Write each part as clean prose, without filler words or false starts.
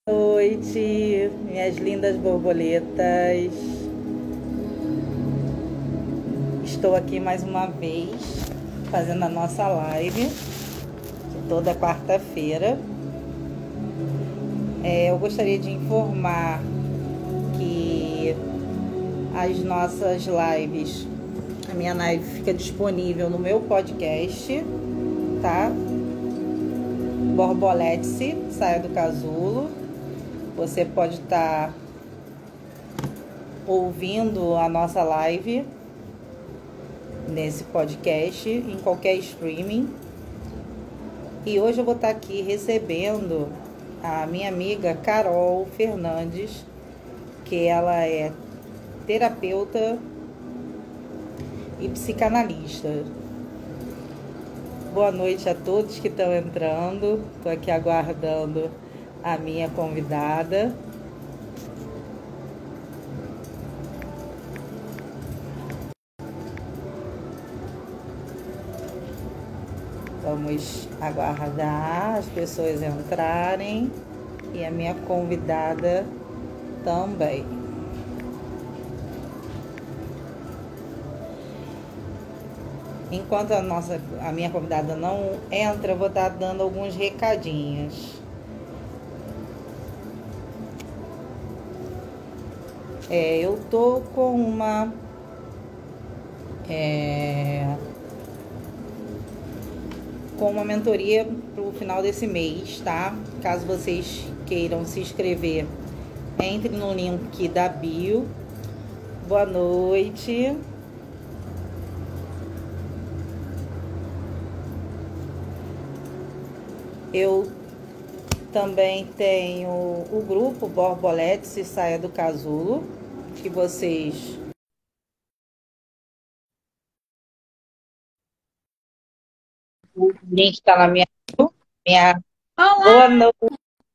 Noite, minhas lindas borboletas. Estou aqui mais uma vez fazendo a nossa live de toda quarta-feira. Eu gostaria de informar que as nossas lives, a minha live fica disponível no meu podcast, tá? Borbolete, Saia do Casulo. Você pode estar ouvindo a nossa live nesse podcast, em qualquer streaming. E hoje eu vou estar aqui recebendo a minha amiga Carol Fernandes, que ela é terapeuta e psicanalista. Boa noite a todos que estão entrando. Estou aqui aguardando a minha convidada. Vamos aguardar as pessoas entrarem e a minha convidada também. Enquanto a minha convidada não entra, eu vou estar dando alguns recadinhos. Eu tô com uma mentoria para o final desse mês, tá? Caso vocês queiram se inscrever, entre no link da bio. Boa noite. Eu também tenho o grupo Borbolete Se Saia do Casulo, que vocês o link está na minha... Olá! Boa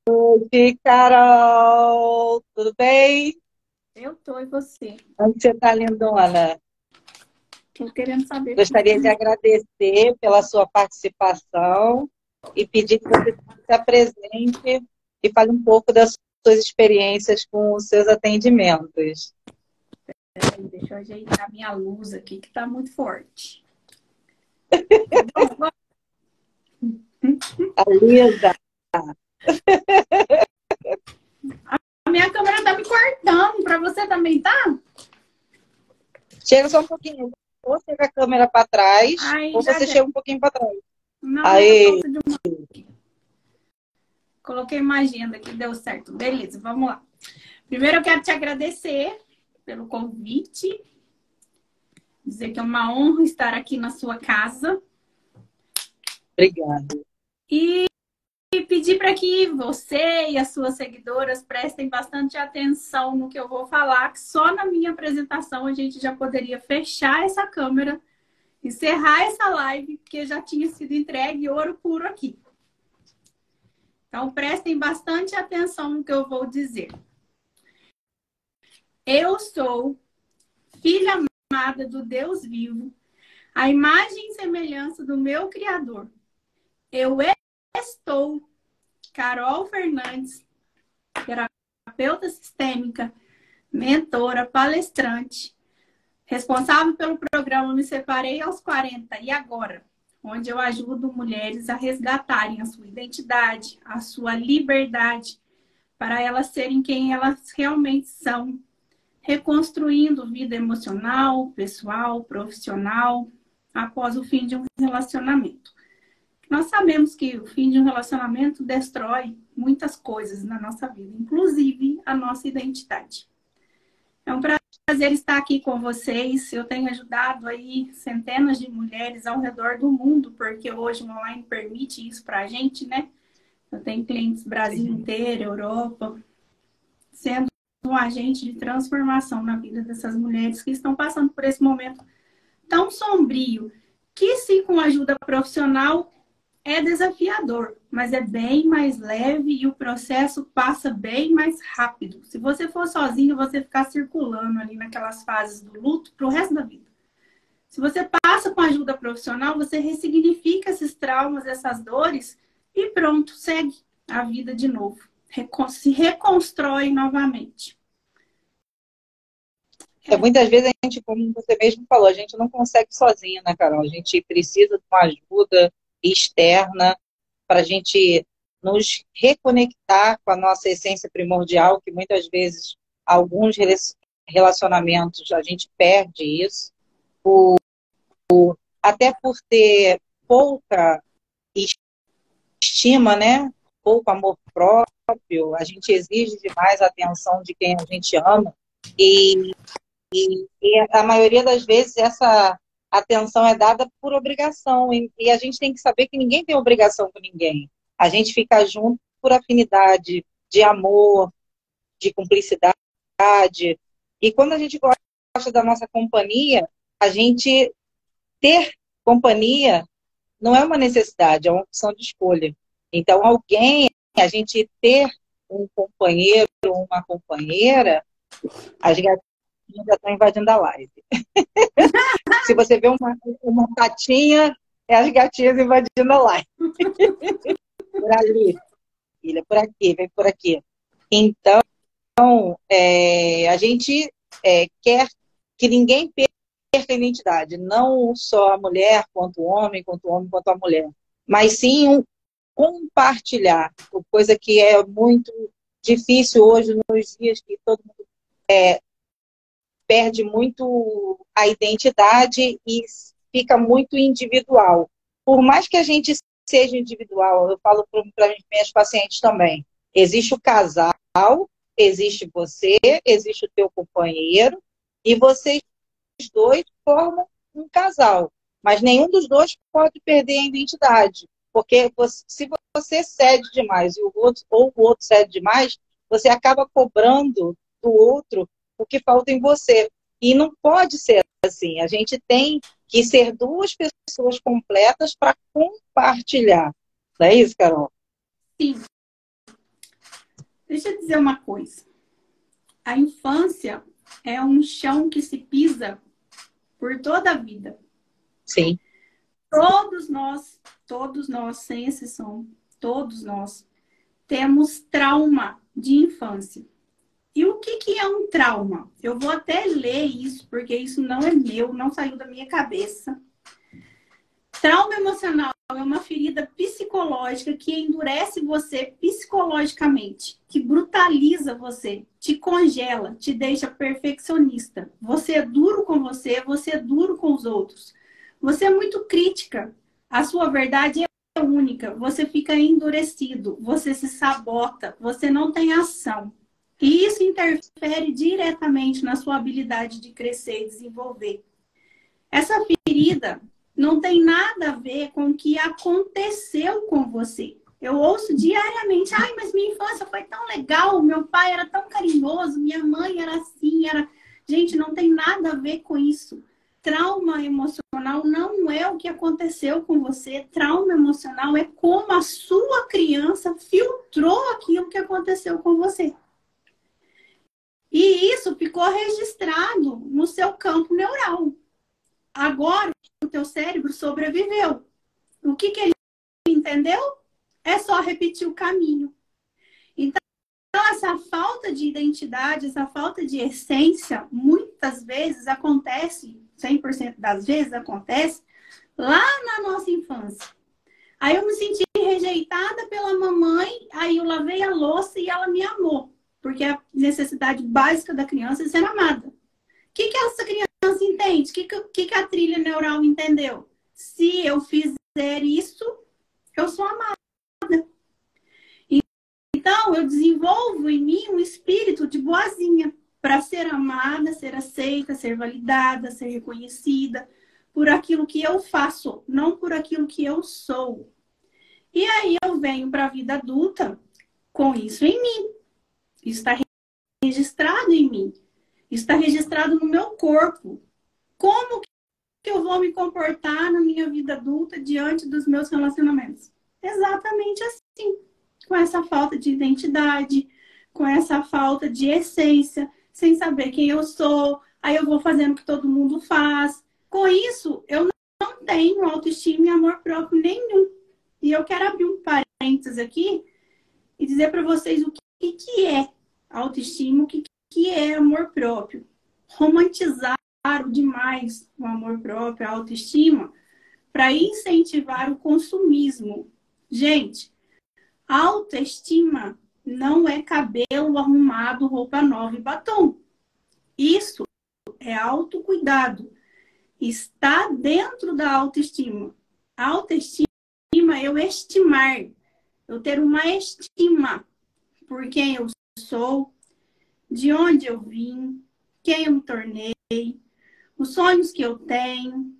noite, Carol! Tudo bem? Eu tô, e você? Onde você está, lindona? Tô querendo saber. Gostaria de agradecer pela sua participação e pedir que você se apresente e fale um pouco das suas experiências com os seus atendimentos. Peraí, deixa eu ajeitar minha luz aqui, que tá muito forte. A Lisa, A minha câmera tá me cortando, pra você também tá? chega só um pouquinho. Ou chega a câmera para trás, Aí, ou você chega um pouquinho para trás. não, Aí, falta de uma. Coloquei uma agenda aqui, deu certo. Beleza, vamos lá. Primeiro eu quero te agradecer pelo convite. Dizer que é uma honra estar aqui na sua casa. obrigada. E pedir para que você e as suas seguidoras prestem bastante atenção no que eu vou falar, que só na minha apresentação a gente já poderia fechar essa câmera, encerrar essa live, porque já tinha sido entregue ouro puro aqui. Então, prestem bastante atenção no que eu vou dizer. Eu sou filha amada do Deus vivo, a imagem e semelhança do meu Criador. Eu estou Carol Fernandes, terapeuta sistêmica, mentora, palestrante, responsável pelo programa Me Separei aos 40 e Agora, onde eu ajudo mulheres a resgatarem a sua identidade, a sua liberdade, para elas serem quem elas realmente são, reconstruindo vida emocional, pessoal, profissional, após o fim de um relacionamento. Nós sabemos que o fim de um relacionamento destrói muitas coisas na nossa vida, inclusive a nossa identidade. É um prazer estar aqui com vocês. Eu tenho ajudado aí centenas de mulheres ao redor do mundo, porque hoje o online permite isso para a gente, né? Eu tenho clientes Brasil inteiro, Europa, sendo um agente de transformação na vida dessas mulheres que estão passando por esse momento tão sombrio, que se com ajuda profissional é desafiador, mas é bem mais leve e o processo passa bem mais rápido. Se você for sozinho, você ficar circulando ali naquelas fases do luto pro resto da vida. Se você passa com ajuda profissional, você ressignifica esses traumas, essas dores e pronto, segue a vida de novo. se reconstrói novamente. Muitas vezes a gente, como você mesmo falou, a gente não consegue sozinha, né, Carol? A gente precisa de uma ajuda externa para a gente nos reconectar com a nossa essência primordial, que muitas vezes alguns relacionamentos a gente perde isso, até por ter pouca estima, né? Pouco amor próprio, a gente exige demais a atenção de quem a gente ama e a maioria das vezes essa atenção é dada por obrigação. E a gente tem que saber que ninguém tem obrigação com ninguém. A gente fica junto por afinidade, de amor, de cumplicidade. E quando a gente gosta da nossa companhia, a gente ter companhia não é uma necessidade, é uma opção de escolha. Então, a gente ter um companheiro ou uma companheira, as gatinhas já estão invadindo a live. Se você vê uma patinha, é as gatinhas invadindo a live. Por ali, filha, por aqui, vem por aqui. Então, a gente quer que ninguém perca a identidade, não só a mulher, quanto o homem, quanto a mulher, mas sim compartilhar, coisa que é muito difícil hoje, nos dias que todo mundo perde muito a identidade e fica muito individual. Por mais que a gente seja individual, eu falo para minhas pacientes também, existe o casal, existe você, existe o teu companheiro, e vocês dois formam um casal. Mas nenhum dos dois pode perder a identidade. Porque se você cede demais ou o outro cede demais, você acaba cobrando do outro o que falta em você. E não pode ser assim. A gente tem que ser duas pessoas completas para compartilhar. Não é isso, Carol? Sim. Deixa eu dizer uma coisa. A infância é um chão que se pisa por toda a vida. Sim. Todos nós, sem exceção, todos nós temos trauma de infância. E o que é um trauma? Eu vou até ler isso, porque isso não é meu, não saiu da minha cabeça. Trauma emocional é uma ferida psicológica que endurece você psicologicamente, que brutaliza você, te congela, te deixa perfeccionista. Você é duro com você é duro com os outros. Você é muito crítica. A sua verdade é única. Você fica endurecido, você se sabota, você não tem ação. E isso interfere diretamente na sua habilidade de crescer e desenvolver. Essa ferida não tem nada a ver com o que aconteceu com você. Eu ouço diariamente, ai, mas minha infância foi tão legal, meu pai era tão carinhoso, minha mãe era assim, era... Gente, não tem nada a ver com isso. Trauma emocional não é o que aconteceu com você. Trauma emocional é como a sua criança filtrou aquilo que aconteceu com você. E isso ficou registrado no seu campo neural. Agora, o teu cérebro sobreviveu. O que ele entendeu? É só repetir o caminho. Então, essa falta de identidade, essa falta de essência, muitas vezes acontece, 100% das vezes acontece, lá na nossa infância. Aí eu me senti rejeitada pela mamãe, aí eu lavei a louça e ela me amou. Porque a necessidade básica da criança é ser amada. O que essa criança entende? O que a trilha neural entendeu? Se eu fizer isso, eu sou amada. Então, eu desenvolvo em mim um espírito de boazinha para ser amada, ser aceita, ser validada, ser reconhecida por aquilo que eu faço, não por aquilo que eu sou. E aí eu venho para a vida adulta com isso em mim. Isso está registrado em mim. Isso está registrado no meu corpo. Como que eu vou me comportar na minha vida adulta diante dos meus relacionamentos? Exatamente assim. Com essa falta de identidade, com essa falta de essência, sem saber quem eu sou. Aí eu vou fazendo o que todo mundo faz. Com isso, eu não tenho autoestima e amor próprio nenhum. E eu quero abrir um parênteses aqui e dizer para vocês o que é autoestima, que é amor próprio. Romantizaram demais o amor próprio, a autoestima, para incentivar o consumismo. Gente, autoestima não é cabelo arrumado, roupa nova e batom. Isso é autocuidado. Está dentro da autoestima. A autoestima é eu estimar, eu ter uma estima por quem eu sou, de onde eu vim, quem eu me tornei, os sonhos que eu tenho,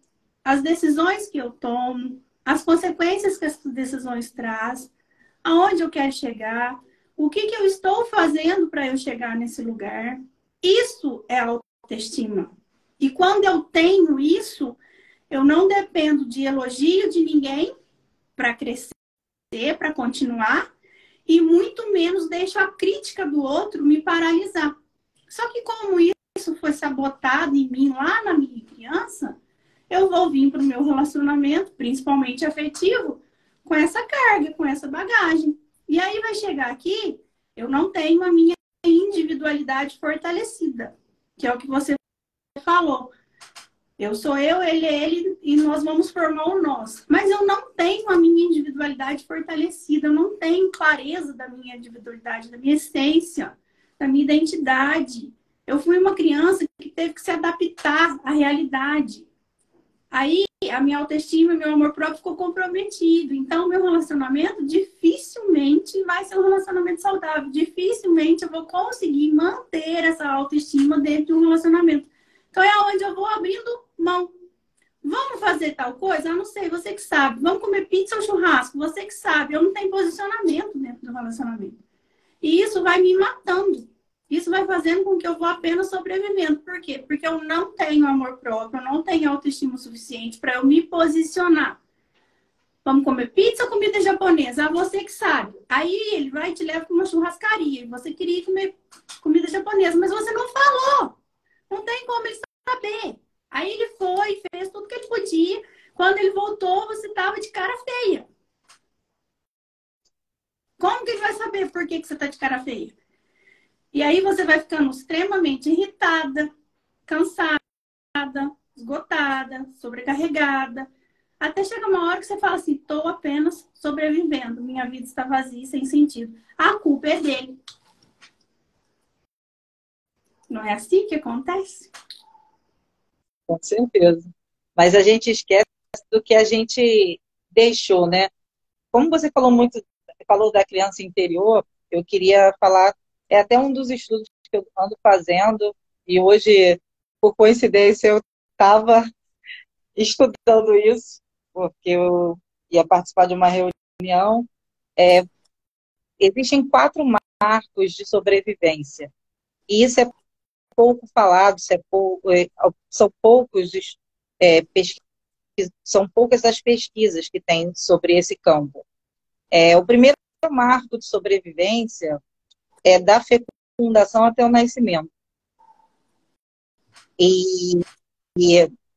as decisões que eu tomo, as consequências que as decisões trazem, aonde eu quero chegar, o que eu estou fazendo para eu chegar nesse lugar. Isso é autoestima. E quando eu tenho isso, eu não dependo de elogio de ninguém para crescer, para continuar, e muito menos deixo a crítica do outro me paralisar. Só que como isso foi sabotado em mim lá na minha criança, eu vou vir para o meu relacionamento, principalmente afetivo, com essa carga, com essa bagagem. E aí vai chegar aqui, eu não tenho a minha individualidade fortalecida, que é o que você falou. Eu sou eu, ele é ele, e nós vamos formar o nós. Mas eu não tenho a minha individualidade fortalecida, eu não tenho clareza da minha individualidade, da minha essência, da minha identidade. Eu fui uma criança que teve que se adaptar à realidade. Aí a minha autoestima e meu amor próprio ficou comprometido. Então, meu relacionamento dificilmente vai ser um relacionamento saudável. Dificilmente eu vou conseguir manter essa autoestima dentro de um relacionamento. Então, é onde eu vou abrindo mão. Vamos fazer tal coisa? Eu não sei, você que sabe. Vamos comer pizza ou churrasco? Você que sabe. Eu não tenho posicionamento dentro do relacionamento. E isso vai me matando. Isso vai fazendo com que eu vou apenas sobrevivendo. Por quê? Porque eu não tenho amor próprio, eu não tenho autoestima suficiente para eu me posicionar. Vamos comer pizza ou comida japonesa? Ah, você que sabe. Aí ele vai e te leva para uma churrascaria. E você queria comer comida japonesa, mas você não falou. Não tem como ele saber. Aí ele foi, fez tudo que ele podia. Quando ele voltou, você estava de cara feia. Como que ele vai saber por que você está de cara feia? E aí você vai ficando extremamente irritada, cansada, esgotada, sobrecarregada. Até chega uma hora que você fala assim, estou apenas sobrevivendo. Minha vida está vazia, sem sentido. A culpa é dele. Não é assim que acontece? Com certeza. Mas a gente esquece do que a gente deixou, né? Como você falou muito, falou da criança interior, eu queria falar, é até um dos estudos que eu ando fazendo, e hoje, por coincidência, eu estava estudando isso, porque eu ia participar de uma reunião. Existem 4 marcos de sobrevivência, e isso é pouco falado, são poucos pesquisas, são poucas as pesquisas que tem sobre esse campo. O primeiro marco de sobrevivência é da fecundação até o nascimento. E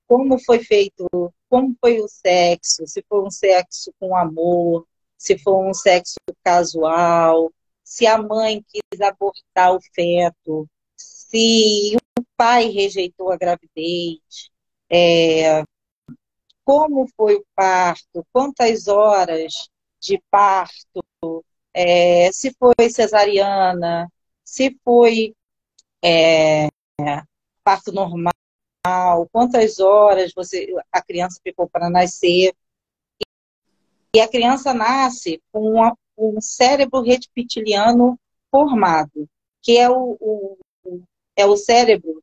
como foi feito, como foi o sexo, se foi um sexo com amor, se foi um sexo casual, se a mãe quis abortar o feto, se o pai rejeitou a gravidez, como foi o parto, quantas horas de parto, se foi cesariana, se foi parto normal, quantas horas a criança ficou para nascer. E a criança nasce com um cérebro reptiliano formado, que é o cérebro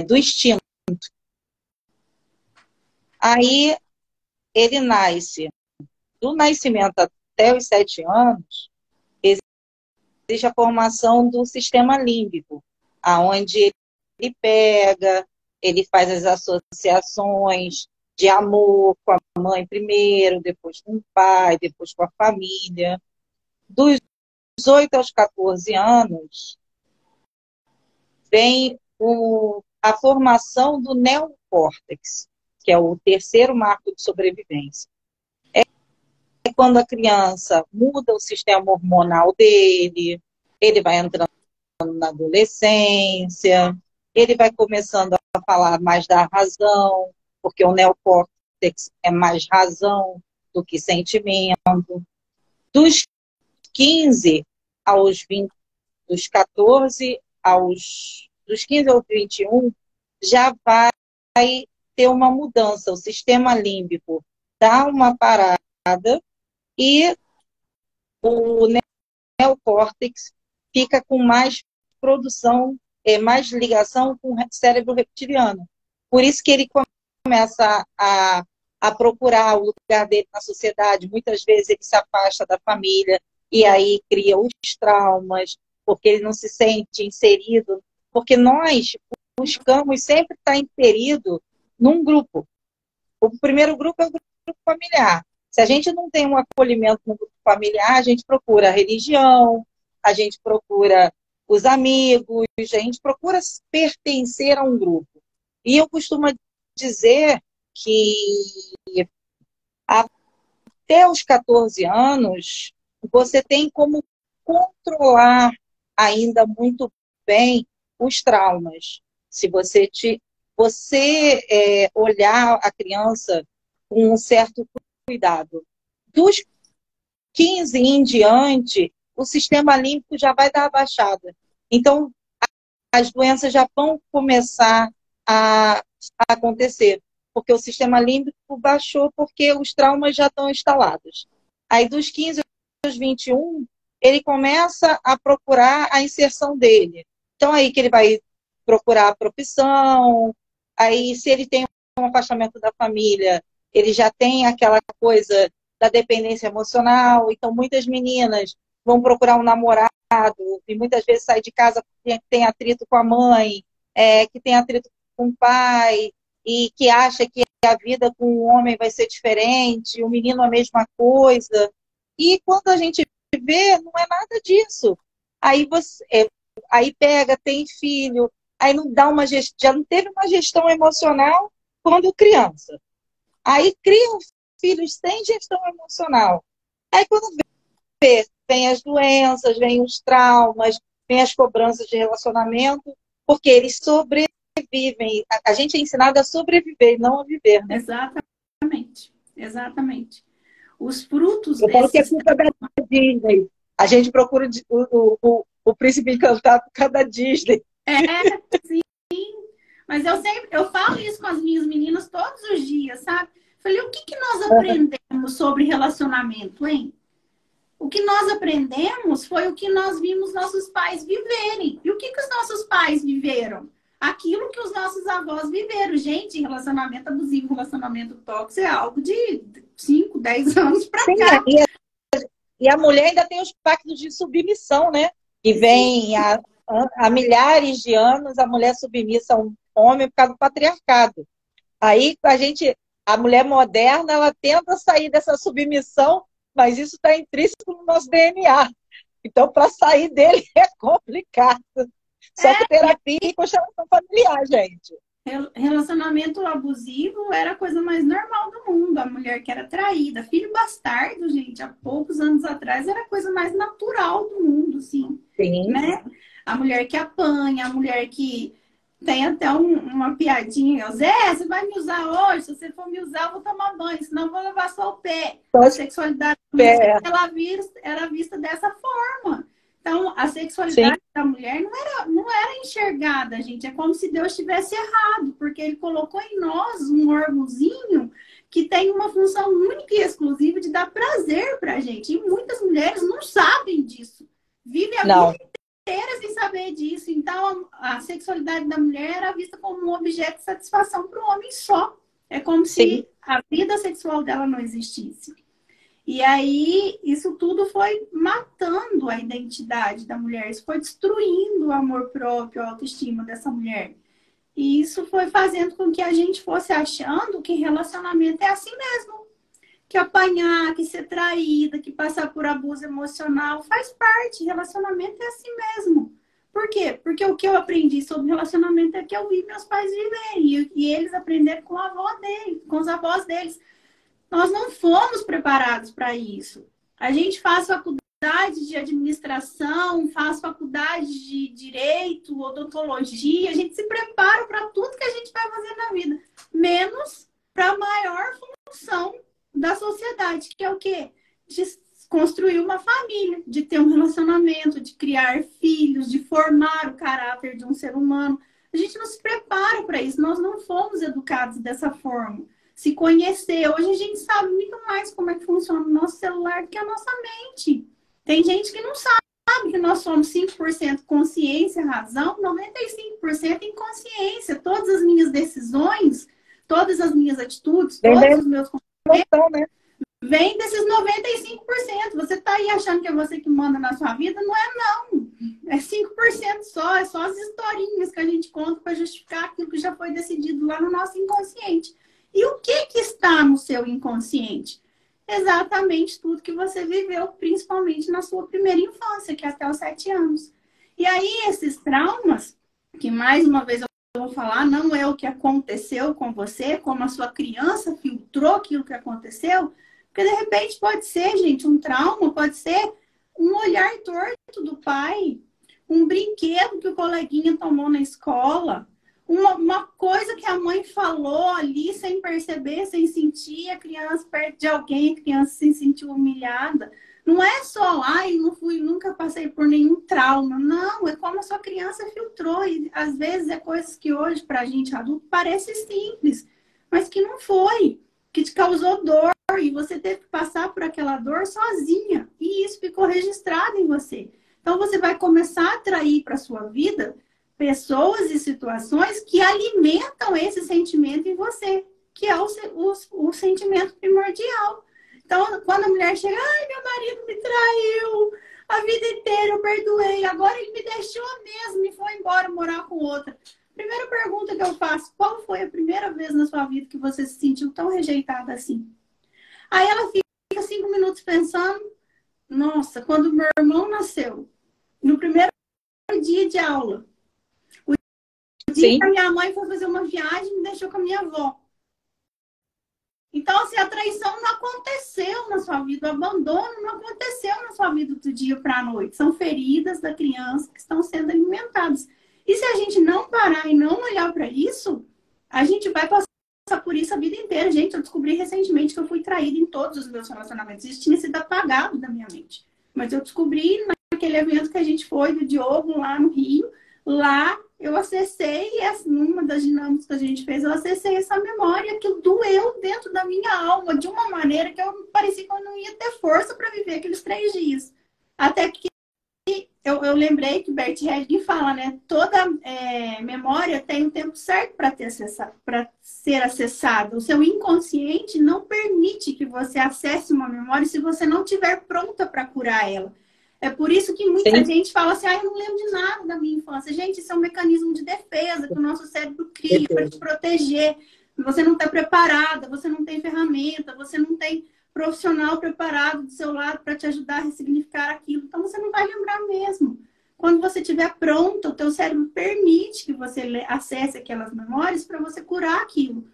do instinto. Aí ele nasce. Do nascimento até os 7 anos, existe a formação do sistema límbico, aonde ele pega, ele faz as associações de amor com a mãe primeiro, depois com o pai, depois com a família. Dos 8 aos 14 anos, vem a formação do neocórtex, que é o terceiro marco de sobrevivência. É quando a criança muda o sistema hormonal dele, ele vai entrando na adolescência, ele vai começando a falar mais da razão, porque o neocórtex é mais razão do que sentimento. Dos 15 aos 20, dos 14 dos 15 aos 21, já vai ter uma mudança. O sistema límbico dá uma parada e o neocórtex fica com mais produção, mais ligação com o cérebro reptiliano. Por isso que ele começa a procurar o lugar dele na sociedade. Muitas vezes ele se afasta da família e aí cria os traumas, porque ele não se sente inserido. Porque nós buscamos sempre estar inserido num grupo. O primeiro grupo é o grupo familiar. Se a gente não tem um acolhimento no grupo familiar, a gente procura a religião, a gente procura os amigos, a gente procura pertencer a um grupo. E eu costumo dizer que até os 14 anos, você tem como controlar ainda muito bem os traumas. Se você olhar a criança com um certo cuidado. Dos 15 em diante, o sistema límbico já vai dar a baixada. Então, as doenças já vão começar a acontecer, porque o sistema límbico baixou porque os traumas já estão instalados. Aí, dos 15 aos 21, ele começa a procurar a inserção dele. Então, aí que ele vai procurar a profissão, aí se ele tem um afastamento da família, ele já tem aquela coisa da dependência emocional. Então, muitas meninas vão procurar um namorado e muitas vezes sai de casa porque tem atrito com a mãe, que tem atrito com o pai e que acha que a vida com o homem vai ser diferente, o menino a mesma coisa. E quando a gente vê, não é nada disso. Aí pega, tem filho, aí não dá já não teve uma gestão emocional quando criança. Aí criam filhos sem gestão emocional. Aí quando vê, vem as doenças, vem os traumas, vem as cobranças de relacionamento, porque eles sobrevivem. A gente é ensinado a sobreviver, não a viver, né? Exatamente, exatamente. Os frutos Eu falo que é culpa da Disney. A gente procura o príncipe encantado por causa da Disney. Sim. Mas eu falo isso com as minhas meninas todos os dias, sabe? Falei, o que nós aprendemos sobre relacionamento, hein? O que nós aprendemos foi o que nós vimos nossos pais viverem. E o que os nossos pais viveram? Aquilo que os nossos avós viveram. Gente, relacionamento abusivo, relacionamento tóxico é algo de 5, 10 anos para cá. E a mulher ainda tem os pactos de submissão, né? Que vem há milhares de anos a mulher submissa a um homem por causa do patriarcado. Aí a mulher moderna, ela tenta sair dessa submissão, mas isso está intrínseco no nosso DNA. Então, para sair dele é complicado. Só que terapia e constelação familiar, gente. Relacionamento abusivo era a coisa mais normal do mundo. A mulher que era traída. Filho bastardo, gente, há poucos anos atrás era a coisa mais natural do mundo, assim. Sim. Né? A mulher que apanha, a mulher que tem até uma piadinha. Zé, você vai me usar hoje? Se você for me usar, eu vou tomar banho, senão eu vou levar só o pé. A sexualidade ela era vista dessa forma. Então, a sexualidade Sim. da mulher não era enxergada, gente. É como se Deus tivesse errado, porque Ele colocou em nós um órgãozinho que tem uma função única e exclusiva de dar prazer pra gente. E muitas mulheres não sabem disso. Vivem a vida inteira sem saber disso. Então, a sexualidade da mulher era vista como um objeto de satisfação para o homem só. É como se a vida sexual dela não existisse. E aí, isso tudo foi matando a identidade da mulher. Isso foi destruindo o amor próprio, a autoestima dessa mulher. E isso foi fazendo com que a gente fosse achando que relacionamento é assim mesmo. Que apanhar, que ser traída, que passar por abuso emocional faz parte. Relacionamento é assim mesmo. Por quê? Porque o que eu aprendi sobre relacionamento é que eu vi meus pais viverem. E eles aprenderam com a avó deles, com os avós deles. Nós não fomos preparados para isso. A gente faz faculdade de administração, faz faculdade de direito, odontologia, a gente se prepara para tudo que a gente vai fazer na vida, menos para a maior função da sociedade, que é o quê? De construir uma família, de ter um relacionamento, de criar filhos, de formar o caráter de um ser humano. A gente não se prepara para isso, nós não fomos educados dessa forma. Se conhecer, hoje a gente sabe muito mais como é que funciona o nosso celular do que a nossa mente. Tem gente que não sabe que nós somos 5% consciência, razão, 95% inconsciência. Todas as minhas decisões, todas as minhas atitudes, todos os meus comportamentos, né? Vem desses 95%. Você está aí achando que é você que manda na sua vida? Não é, não. É 5% só. É só as historinhas que a gente conta para justificar aquilo que já foi decidido lá no nosso inconsciente. E o que está no seu inconsciente? Exatamente tudo que você viveu, principalmente na sua primeira infância, que é até os 7 anos. E aí, esses traumas, que mais uma vez eu vou falar, não é o que aconteceu com você, como a sua criança filtrou aquilo que aconteceu, porque de repente pode ser, gente, um trauma, pode ser um olhar torto do pai, um brinquedo que o coleguinha tomou na escola, uma coisa que a mãe falou ali sem perceber, sem sentir, a criança perto de alguém, a criança se sentiu humilhada. Não é só, ai, nunca passei por nenhum trauma. Não, é como a sua criança filtrou. E às vezes é coisas que hoje, pra gente adulto, parece simples, mas que não foi, que te causou dor e você teve que passar por aquela dor sozinha. E isso ficou registrado em você. Então você vai começar a atrair para sua vida pessoas e situações que alimentam esse sentimento em você, que é o sentimento primordial. Então, quando a mulher chega, ai, meu marido me traiu, a vida inteira eu perdoei, agora ele me deixou mesmo e foi embora morar com outra. Primeira pergunta que eu faço, qual foi a primeira vez na sua vida que você se sentiu tão rejeitada assim? Aí ela fica 5 minutos pensando, nossa, quando meu irmão nasceu, no primeiro dia de aula, o dia que a minha mãe foi fazer uma viagem e me deixou com a minha avó. Então, assim, a traição não aconteceu na sua vida, o abandono não aconteceu na sua vida do dia para a noite. São feridas da criança que estão sendo alimentadas. E se a gente não parar e não olhar para isso, a gente vai passar por isso a vida inteira. Gente, eu descobri recentemente que eu fui traída em todos os meus relacionamentos. Isso tinha sido apagado da minha mente. Mas eu descobri naquele evento que a gente foi do Diogo lá no Rio. Lá eu acessei, numa das dinâmicas que a gente fez, eu acessei essa memória que doeu dentro da minha alma de uma maneira que eu parecia que eu não ia ter força para viver aqueles 3 dias. Até que eu lembrei que Bert Helling fala, né? Toda memória tem um tempo certo para ser acessada. O seu inconsciente não permite que você acesse uma memória se você não estiver pronta para curar ela. É por isso que muita gente fala assim, eu não lembro de nada da minha infância. Gente, isso é um mecanismo de defesa que o nosso cérebro cria para te proteger. Você não está preparada, você não tem ferramenta, você não tem profissional preparado do seu lado para te ajudar a ressignificar aquilo. Então, você não vai lembrar mesmo. Quando você estiver pronto, o teu cérebro permite que você acesse aquelas memórias para você curar aquilo.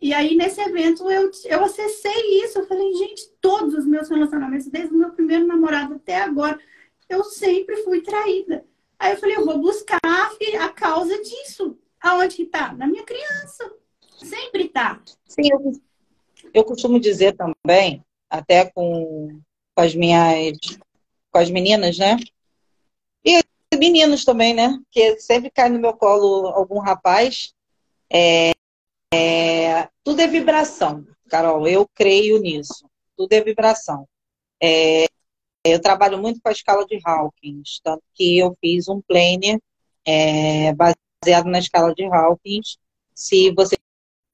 E aí, nesse evento, eu acessei isso. Eu falei, gente, todos os meus relacionamentos, desde o meu primeiro namorado até agora, eu sempre fui traída. Aí eu falei, eu vou buscar a causa disso. Aonde que tá? Na minha criança. Sempre tá. Sim, eu costumo dizer também, até com as meninas, né? E meninos também, né? Que sempre cai no meu colo algum rapaz. Tudo é vibração, Carol. Eu creio nisso. Tudo é vibração. Eu trabalho muito com a escala de Hawkins, tanto que eu fiz um planner baseado na escala de Hawkins. Se vocês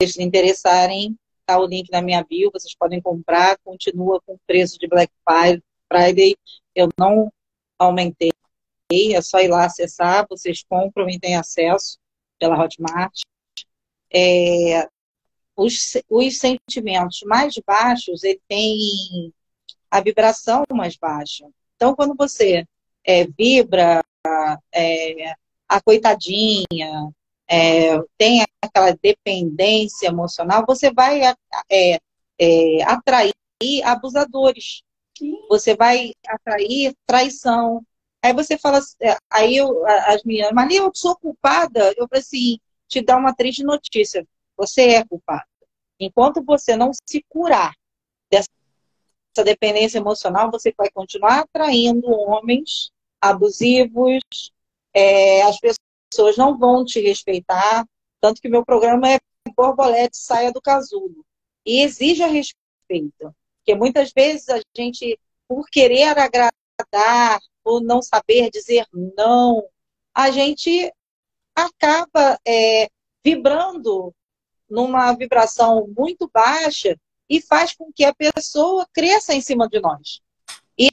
se interessarem, tá o link na minha bio, vocês podem comprar, continua com o preço de Black Friday, eu não aumentei, é só ir lá acessar, vocês compram e têm acesso pela Hotmart. Os sentimentos mais baixos, ele tem a vibração mais baixa. Então, quando você vibra a coitadinha, tem aquela dependência emocional, você vai atrair abusadores. Sim. Você vai atrair traição. Aí você fala, as meninas, mas eu sou culpada? Eu falei assim, te dá uma triste notícia. Você é culpada. Enquanto você não se curar dessa dependência emocional, você vai continuar atraindo homens abusivos, as pessoas não vão te respeitar, tanto que meu programa é Borbolete, Saia do Casulo. E exige a respeito. Porque muitas vezes a gente, por querer agradar, ou não saber dizer não, a gente acaba vibrando numa vibração muito baixa e faz com que a pessoa cresça em cima de nós. E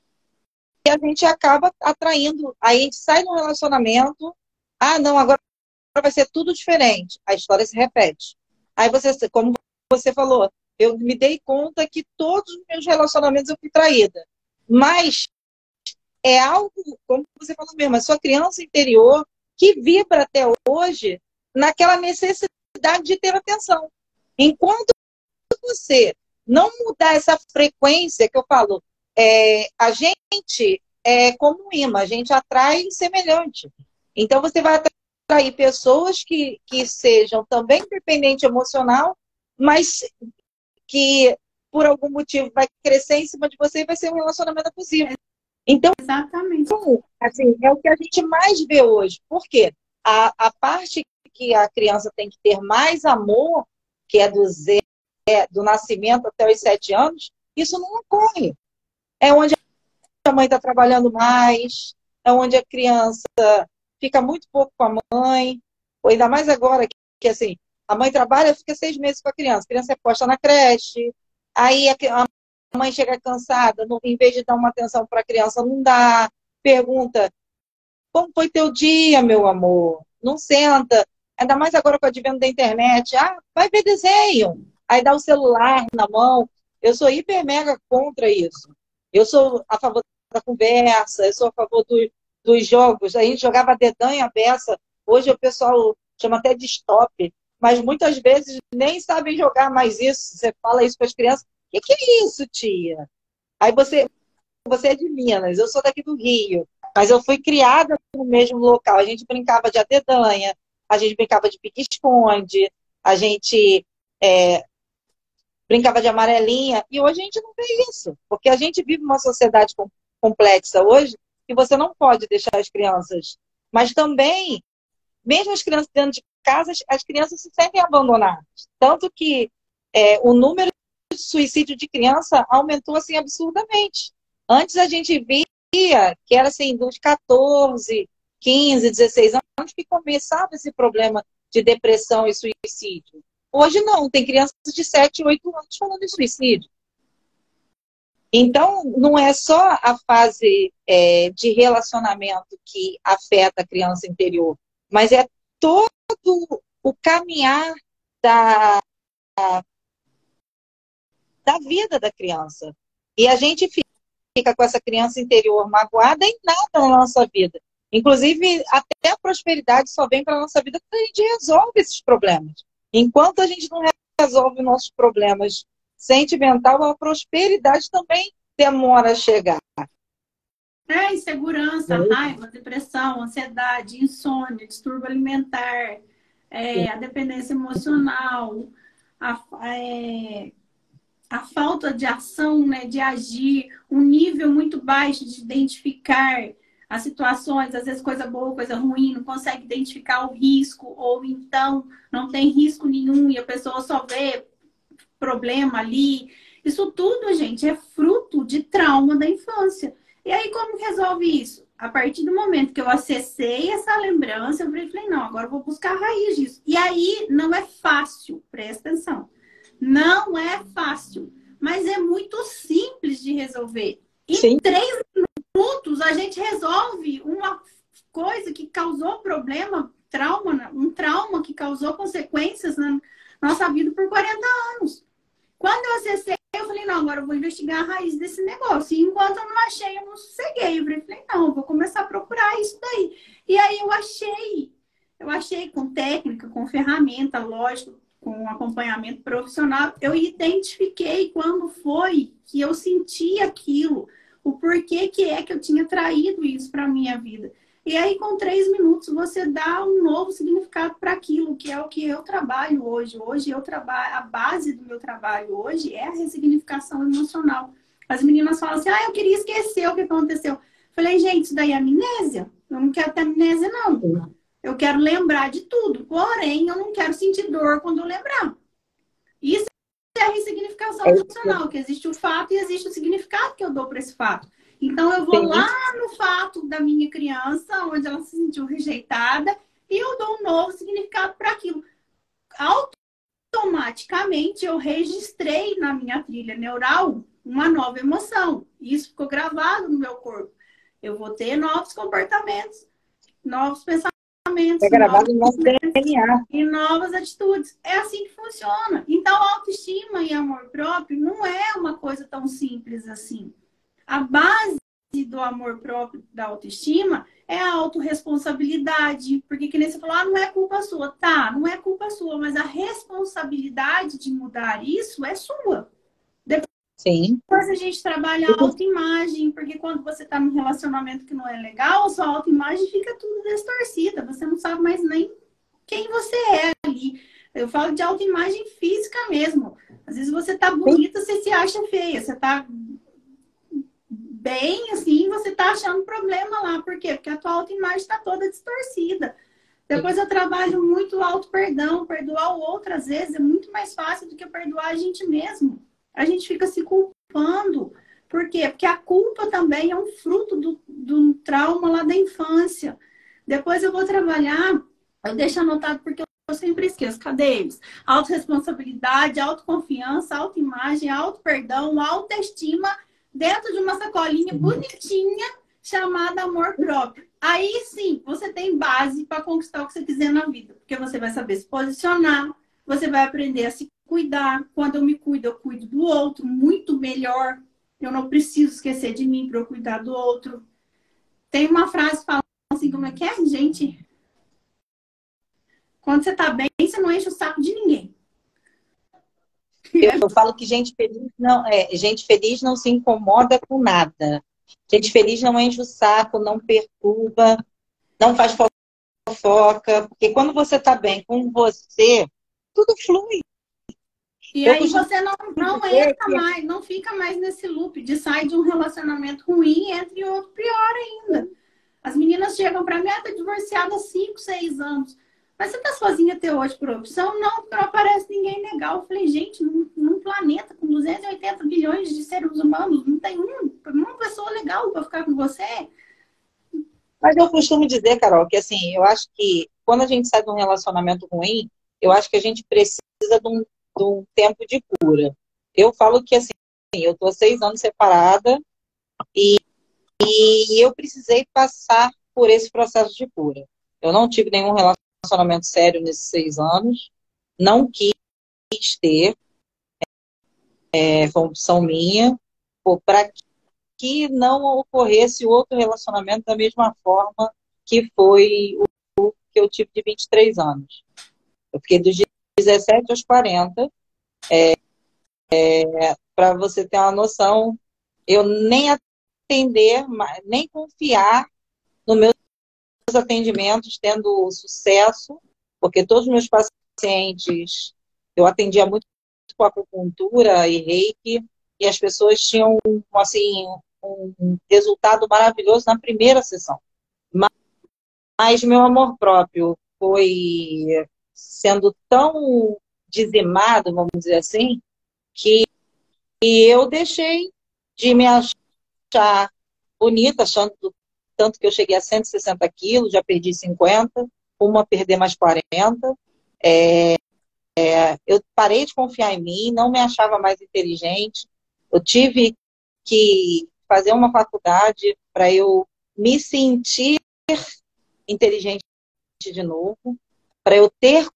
a gente acaba atraindo, aí a gente sai de um relacionamento, não, agora vai ser tudo diferente. A história se repete. Aí você, como você falou, eu me dei conta que todos os meus relacionamentos eu fui traída. Mas é algo, como você falou mesmo, a sua criança interior que vibra até hoje naquela necessidade de ter atenção. Enquanto você não mudar essa frequência que eu falo, a gente é como um imã, a gente atrai semelhante. Então você vai atrair pessoas que sejam também dependentes emocional, mas que por algum motivo vai crescer em cima de você e vai ser um relacionamento abusivo. Então, Exatamente. assim, é o que a gente mais vê hoje. Por quê? A parte que a criança tem que ter mais amor, que é do nascimento até os 7 anos, isso não ocorre. É onde a mãe está trabalhando mais, é onde a criança fica muito pouco com a mãe, ou ainda mais agora que assim, a mãe trabalha, fica 6 meses com a criança é posta na creche, aí a mãe chega cansada, em vez de dar uma atenção para a criança, não dá, pergunta, como foi teu dia, meu amor? Não senta, ainda mais agora com o advento da internet, vai ver desenho, aí dá o celular na mão. Eu sou hiper mega contra isso. Eu sou a favor da conversa, eu sou a favor dos jogos. A gente jogava dedanha, beça. Hoje o pessoal chama até de stop, mas muitas vezes nem sabem jogar mais isso. Você fala isso para as crianças, o que é isso, tia? Aí você é de Minas, eu sou daqui do Rio, mas eu fui criada no mesmo local. A gente brincava de adedanha, a gente brincava de pique-esconde, a gente brincava de amarelinha, e hoje a gente não vê isso, porque a gente vive uma sociedade complexa hoje, que você não pode deixar as crianças. Mas também, mesmo as crianças dentro de casa, as crianças se sentem abandonadas. Tanto que o número de suicídio de criança aumentou assim absurdamente. Antes a gente via que era assim, dos 14, 15, 16 anos que começava esse problema de depressão e suicídio. Hoje não, tem crianças de 7, 8 anos falando de suicídio. Então, não é só a fase de relacionamento que afeta a criança interior, mas é todo o caminhar da vida da criança. E a gente fica com essa criança interior magoada em nada na nossa vida. Inclusive, até a prosperidade só vem para a nossa vida quando a gente resolve esses problemas. Enquanto a gente não resolve nossos problemas sentimental, a prosperidade também demora a chegar. Insegurança, raiva, depressão, ansiedade, insônia, distúrbio alimentar, a dependência emocional, a falta de ação, né, de agir, um nível muito baixo de identificar as situações, às vezes coisa boa, coisa ruim, não consegue identificar o risco, ou então não tem risco nenhum e a pessoa só vê problema ali. Isso tudo, gente, é fruto de trauma da infância. E aí, como resolve isso? A partir do momento que eu acessei essa lembrança, eu falei, não, agora eu vou buscar a raiz disso. E aí, não é fácil, presta atenção. Não é fácil, mas é muito simples de resolver. Em 3 minutos, a gente resolve uma coisa que causou problema, um trauma que causou consequências na nossa vida por 40 anos. Quando eu acessei, eu falei, não, agora eu vou investigar a raiz desse negócio. E enquanto eu não achei, eu não sosseguei. Eu falei, não, eu vou começar a procurar isso daí. E aí eu achei com técnica, com ferramenta, lógico, com acompanhamento profissional, eu identifiquei quando foi que eu senti aquilo, o porquê que é que eu tinha traído isso para a minha vida. E aí, com 3 minutos, você dá um novo significado para aquilo, que é o que eu trabalho hoje. Hoje eu trabalho, a base do meu trabalho hoje é a ressignificação emocional. As meninas falam assim, eu queria esquecer o que aconteceu. Falei, gente, isso daí é amnésia. Eu não quero ter amnésia, não. Eu quero lembrar de tudo. Porém, eu não quero sentir dor quando eu lembrar. Isso é a ressignificação emocional, que existe o fato e existe o significado que eu dou para esse fato. Então, eu vou lá no fato da minha criança, onde ela se sentiu rejeitada, e eu dou um novo significado para aquilo. Automaticamente, eu registrei na minha trilha neural uma nova emoção. Isso ficou gravado no meu corpo. Eu vou ter novos comportamentos, novos pensamentos, É gravado no nosso DNA. e novas atitudes. É assim que funciona. Então, autoestima e amor próprio não é uma coisa tão simples assim. A base do amor próprio, da autoestima, é a autorresponsabilidade. Porque, que nem você falou, não é culpa sua. Tá, não é culpa sua, mas a responsabilidade de mudar isso é sua. Sim. Depois a gente trabalha a autoimagem, porque quando você está num relacionamento que não é legal, a sua autoimagem fica tudo distorcida. Você não sabe mais nem quem você é ali. Eu falo de autoimagem física mesmo. Às vezes você tá bonita, você se acha feia. Você tá bem, assim, você tá achando problema lá. Por quê? Porque a tua autoimagem está toda distorcida. Depois eu trabalho muito o auto-perdão. Perdoar o outro, às vezes, é muito mais fácil do que perdoar a gente mesmo. A gente fica se culpando. Por quê? Porque a culpa também é um fruto do trauma lá da infância. Depois eu vou trabalhar, eu deixo anotado porque eu sempre esqueço. Cadê eles? Autoresponsabilidade, autoconfiança, autoimagem, auto-perdão, autoestima, dentro de uma sacolinha bonitinha chamada amor próprio. Aí sim, você tem base para conquistar o que você quiser na vida. Porque você vai saber se posicionar, você vai aprender a se cuidar. Quando eu me cuido, eu cuido do outro muito melhor. Eu não preciso esquecer de mim para eu cuidar do outro. Tem uma frase que fala assim, como é que é, gente? Quando você tá bem, você não enche o saco de ninguém. Eu falo que gente feliz não se incomoda com nada. Gente feliz não enche o saco, não perturba, não faz fofoca. Porque quando você tá bem com você, tudo flui. E aí você não entra mais, não fica mais nesse loop de sair de um relacionamento ruim e entra em outro pior ainda. As meninas chegam para mim, tá divorciada há 5, 6 anos. Mas você tá sozinha até hoje por opção? Não, porque não aparece ninguém legal. Eu falei, gente, num planeta com 280 bilhões de seres humanos, não tem uma pessoa legal para ficar com você? Mas eu costumo dizer, Carol, que assim, eu acho que quando a gente sai de um relacionamento ruim, eu acho que a gente precisa de um tempo de cura. Eu falo que assim, eu tô há 6 anos separada e eu precisei passar por esse processo de cura. Eu não tive nenhum relacionamento sério nesses 6 anos, não quis ter, foi uma opção minha, para que não ocorresse outro relacionamento da mesma forma que foi o que eu tive de 23 anos. Eu fiquei dos 17 aos 40. Para você ter uma noção, eu nem atender, nem confiar nos meus atendimentos tendo sucesso, porque todos os meus pacientes, eu atendia muito com acupuntura e reiki, e as pessoas tinham, assim, um resultado maravilhoso na primeira sessão. Mas meu amor próprio foi sendo tão dizimado, vamos dizer assim, que eu deixei de me achar bonita, achando tanto que eu cheguei a 160 quilos, já perdi 50, uma perder mais 40. Eu parei de confiar em mim, não me achava mais inteligente. Eu tive que fazer uma faculdade para eu me sentir inteligente de novo, para eu ter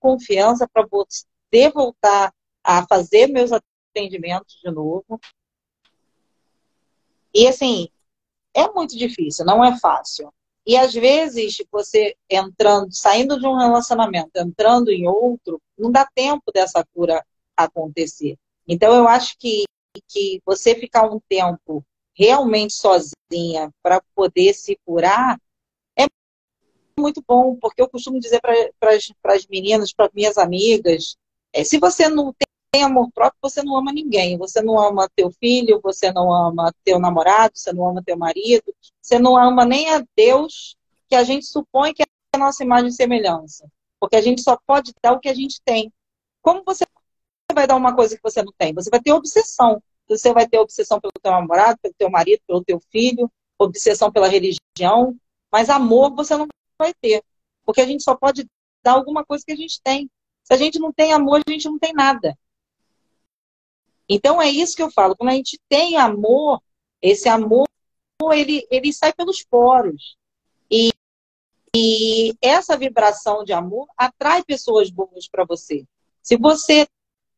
confiança, para poder voltar a fazer meus atendimentos de novo. E assim, é muito difícil, não é fácil. E às vezes você entrando, saindo de um relacionamento, entrando em outro, não dá tempo dessa cura acontecer. Então eu acho que você ficar um tempo realmente sozinha para poder se curar é muito bom, porque eu costumo dizer para as meninas, para minhas amigas, se você não tem amor próprio, você não ama ninguém. Você não ama teu filho, você não ama teu namorado, você não ama teu marido, você não ama nem a Deus, que a gente supõe que é a nossa imagem e semelhança. Porque a gente só pode dar o que a gente tem. Como você vai dar uma coisa que você não tem? Você vai ter obsessão. Você vai ter obsessão pelo teu namorado, pelo teu marido, pelo teu filho, obsessão pela religião, mas amor você não vai ter. Porque a gente só pode dar alguma coisa que a gente tem. Se a gente não tem amor, a gente não tem nada. Então é isso que eu falo. Quando a gente tem amor, esse amor, ele sai pelos poros. E essa vibração de amor atrai pessoas boas para você. Se você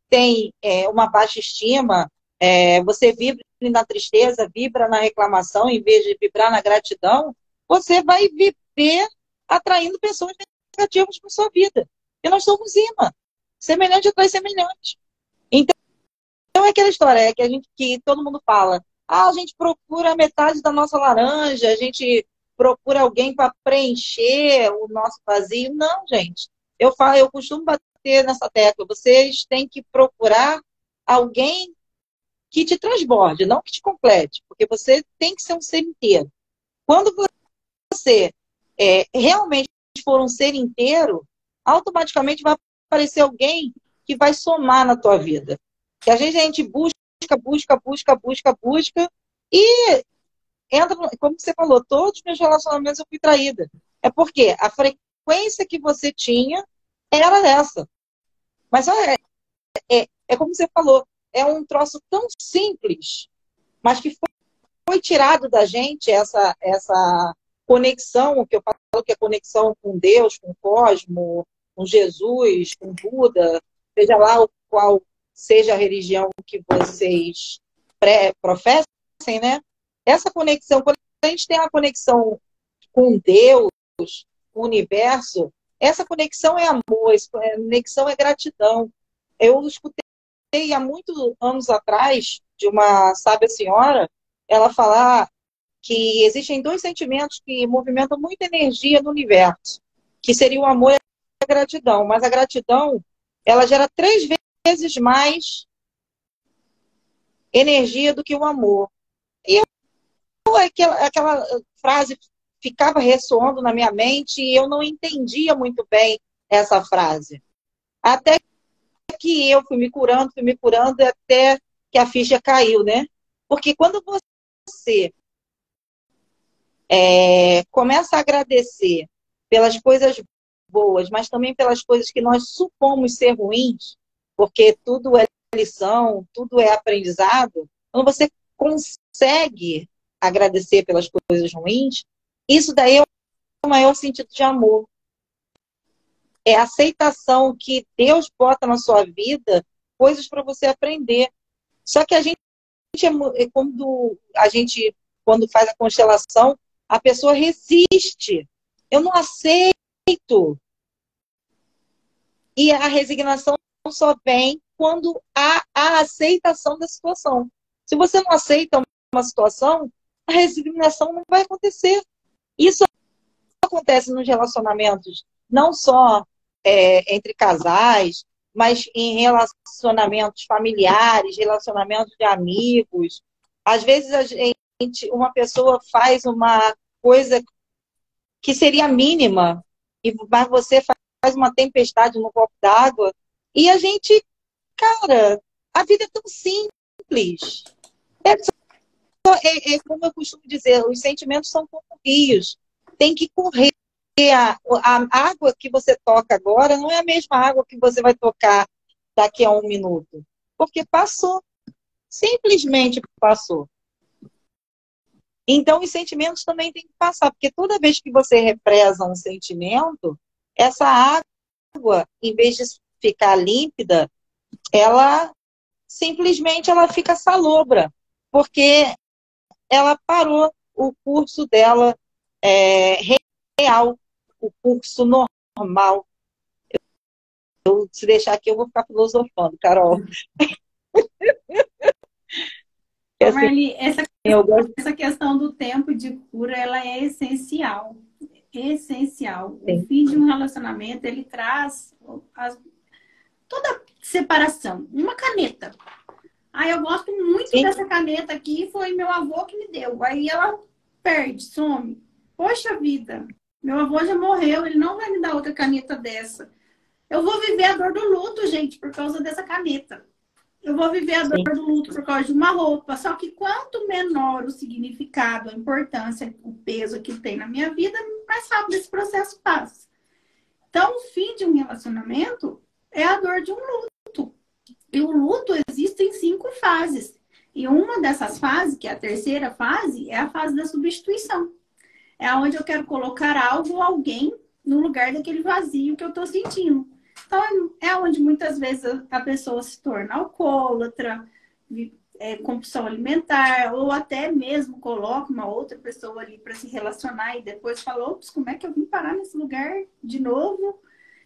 tem uma baixa estima, você vibra na tristeza, vibra na reclamação, em vez de vibrar na gratidão, você vai viver atraindo pessoas negativas para sua vida. E nós somos imã. Semelhante atrai semelhante. Então é aquela história que todo mundo fala. Ah, a gente procura metade da nossa laranja, a gente procura alguém para preencher o nosso vazio. Não, gente. Eu costumo bater nessa tecla. Vocês têm que procurar alguém que te transborde, não que te complete, porque você tem que ser um ser inteiro. Quando você realmente for um ser inteiro, automaticamente vai aparecer alguém que vai somar na tua vida. Que às vezes a gente busca, e entra, como você falou, todos os meus relacionamentos eu fui traída. É porque a frequência que você tinha era essa. Mas é como você falou, é um troço tão simples, mas que foi tirado da gente essa conexão, que eu falo que é conexão com Deus, com o cosmos, com Jesus, com Buda, seja lá o qual seja a religião que vocês professem, né? Essa conexão, quando a gente tem a conexão com Deus, com o universo, essa conexão é amor, essa conexão é gratidão. Eu escutei há muitos anos atrás de uma sábia senhora, ela falar que existem dois sentimentos que movimentam muita energia no universo, que seria o amor e a gratidão. Mas a gratidão, ela gera 3 vezes mais energia do que o amor. E aquela frase ficava ressoando na minha mente e eu não entendia muito bem essa frase. Até que eu fui me curando, até que a ficha caiu, né? Porque quando você começa a agradecer pelas coisas boas, mas também pelas coisas que nós supomos ser ruins, porque tudo é lição, tudo é aprendizado, quando você consegue agradecer pelas coisas ruins, isso daí é o maior sentido de amor. É a aceitação que Deus bota na sua vida coisas para você aprender. Só que quando faz a constelação, a pessoa resiste. Eu não aceito. E a resignação só vem quando há a aceitação da situação. Se você não aceita uma situação, a resignação não vai acontecer. Isso acontece nos relacionamentos, não só entre casais, mas em relacionamentos familiares, relacionamentos de amigos. Às vezes uma pessoa faz uma coisa que seria mínima, mas você faz uma tempestade no copo d'água, e a gente, cara, a vida é tão simples. Como eu costumo dizer, os sentimentos são como rios, tem que correr. A água que você toca agora não é a mesma água que você vai tocar daqui a 1 minuto. Porque passou. Simplesmente passou. Então, os sentimentos também têm que passar. Porque toda vez que você represa um sentimento, essa água, em vez de ficar límpida, ela simplesmente fica salobra. Porque ela parou o curso dela real, o curso normal. Se deixar aqui, eu vou ficar filosofando, Carol. Assim, Marli, essa questão do tempo de cura, ela é essencial. Essencial. O fim de um relacionamento, ele traz toda separação. Uma caneta. Aí eu gosto muito dessa caneta aqui, foi meu avô que me deu. Aí ela perde, some. Poxa vida, meu avô já morreu, ele não vai me dar outra caneta dessa. Eu vou viver a dor do luto, gente, por causa dessa caneta. Eu vou viver a dor do luto por causa de uma roupa. Só que quanto menor o significado, a importância, o peso que tem na minha vida, mais rápido esse processo passa. Então, o fim de um relacionamento é a dor de um luto. E o luto existe em 5 fases. E uma dessas fases, que é a terceira fase, é a fase da substituição. É onde eu quero colocar algo ou alguém no lugar daquele vazio que eu estou sentindo. Então, é onde muitas vezes a pessoa se torna alcoólatra, compulsão alimentar, ou até mesmo coloca uma outra pessoa ali para se relacionar e depois fala, ops, como é que eu vim parar nesse lugar de novo?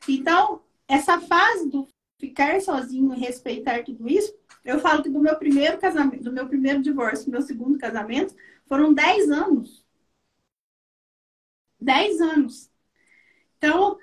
Então, essa fase do ficar sozinho e respeitar tudo isso, eu falo que do meu primeiro casamento, do meu primeiro divórcio, do meu segundo casamento, foram 10 anos. 10 anos. Então,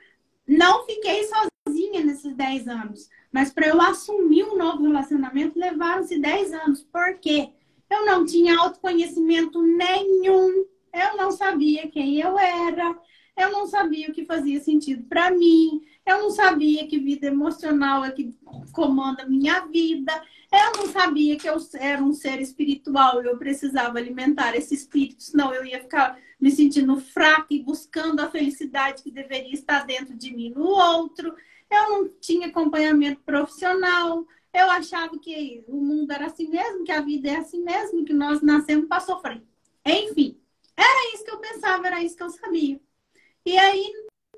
não fiquei sozinha nesses 10 anos. Mas para eu assumir um novo relacionamento, levaram-se 10 anos. Por quê? Eu não tinha autoconhecimento nenhum. Eu não sabia quem eu era. Eu não sabia o que fazia sentido para mim. Eu não sabia que vida emocional é que comanda a minha vida. Eu não sabia que eu era um ser espiritual e eu precisava alimentar esse espírito, senão eu ia ficar me sentindo fraca e buscando a felicidade que deveria estar dentro de mim no outro. Eu não tinha acompanhamento profissional. Eu achava que o mundo era assim mesmo, que a vida é assim mesmo, que nós nascemos para sofrer. Enfim, era isso que eu pensava, era isso que eu sabia. E aí,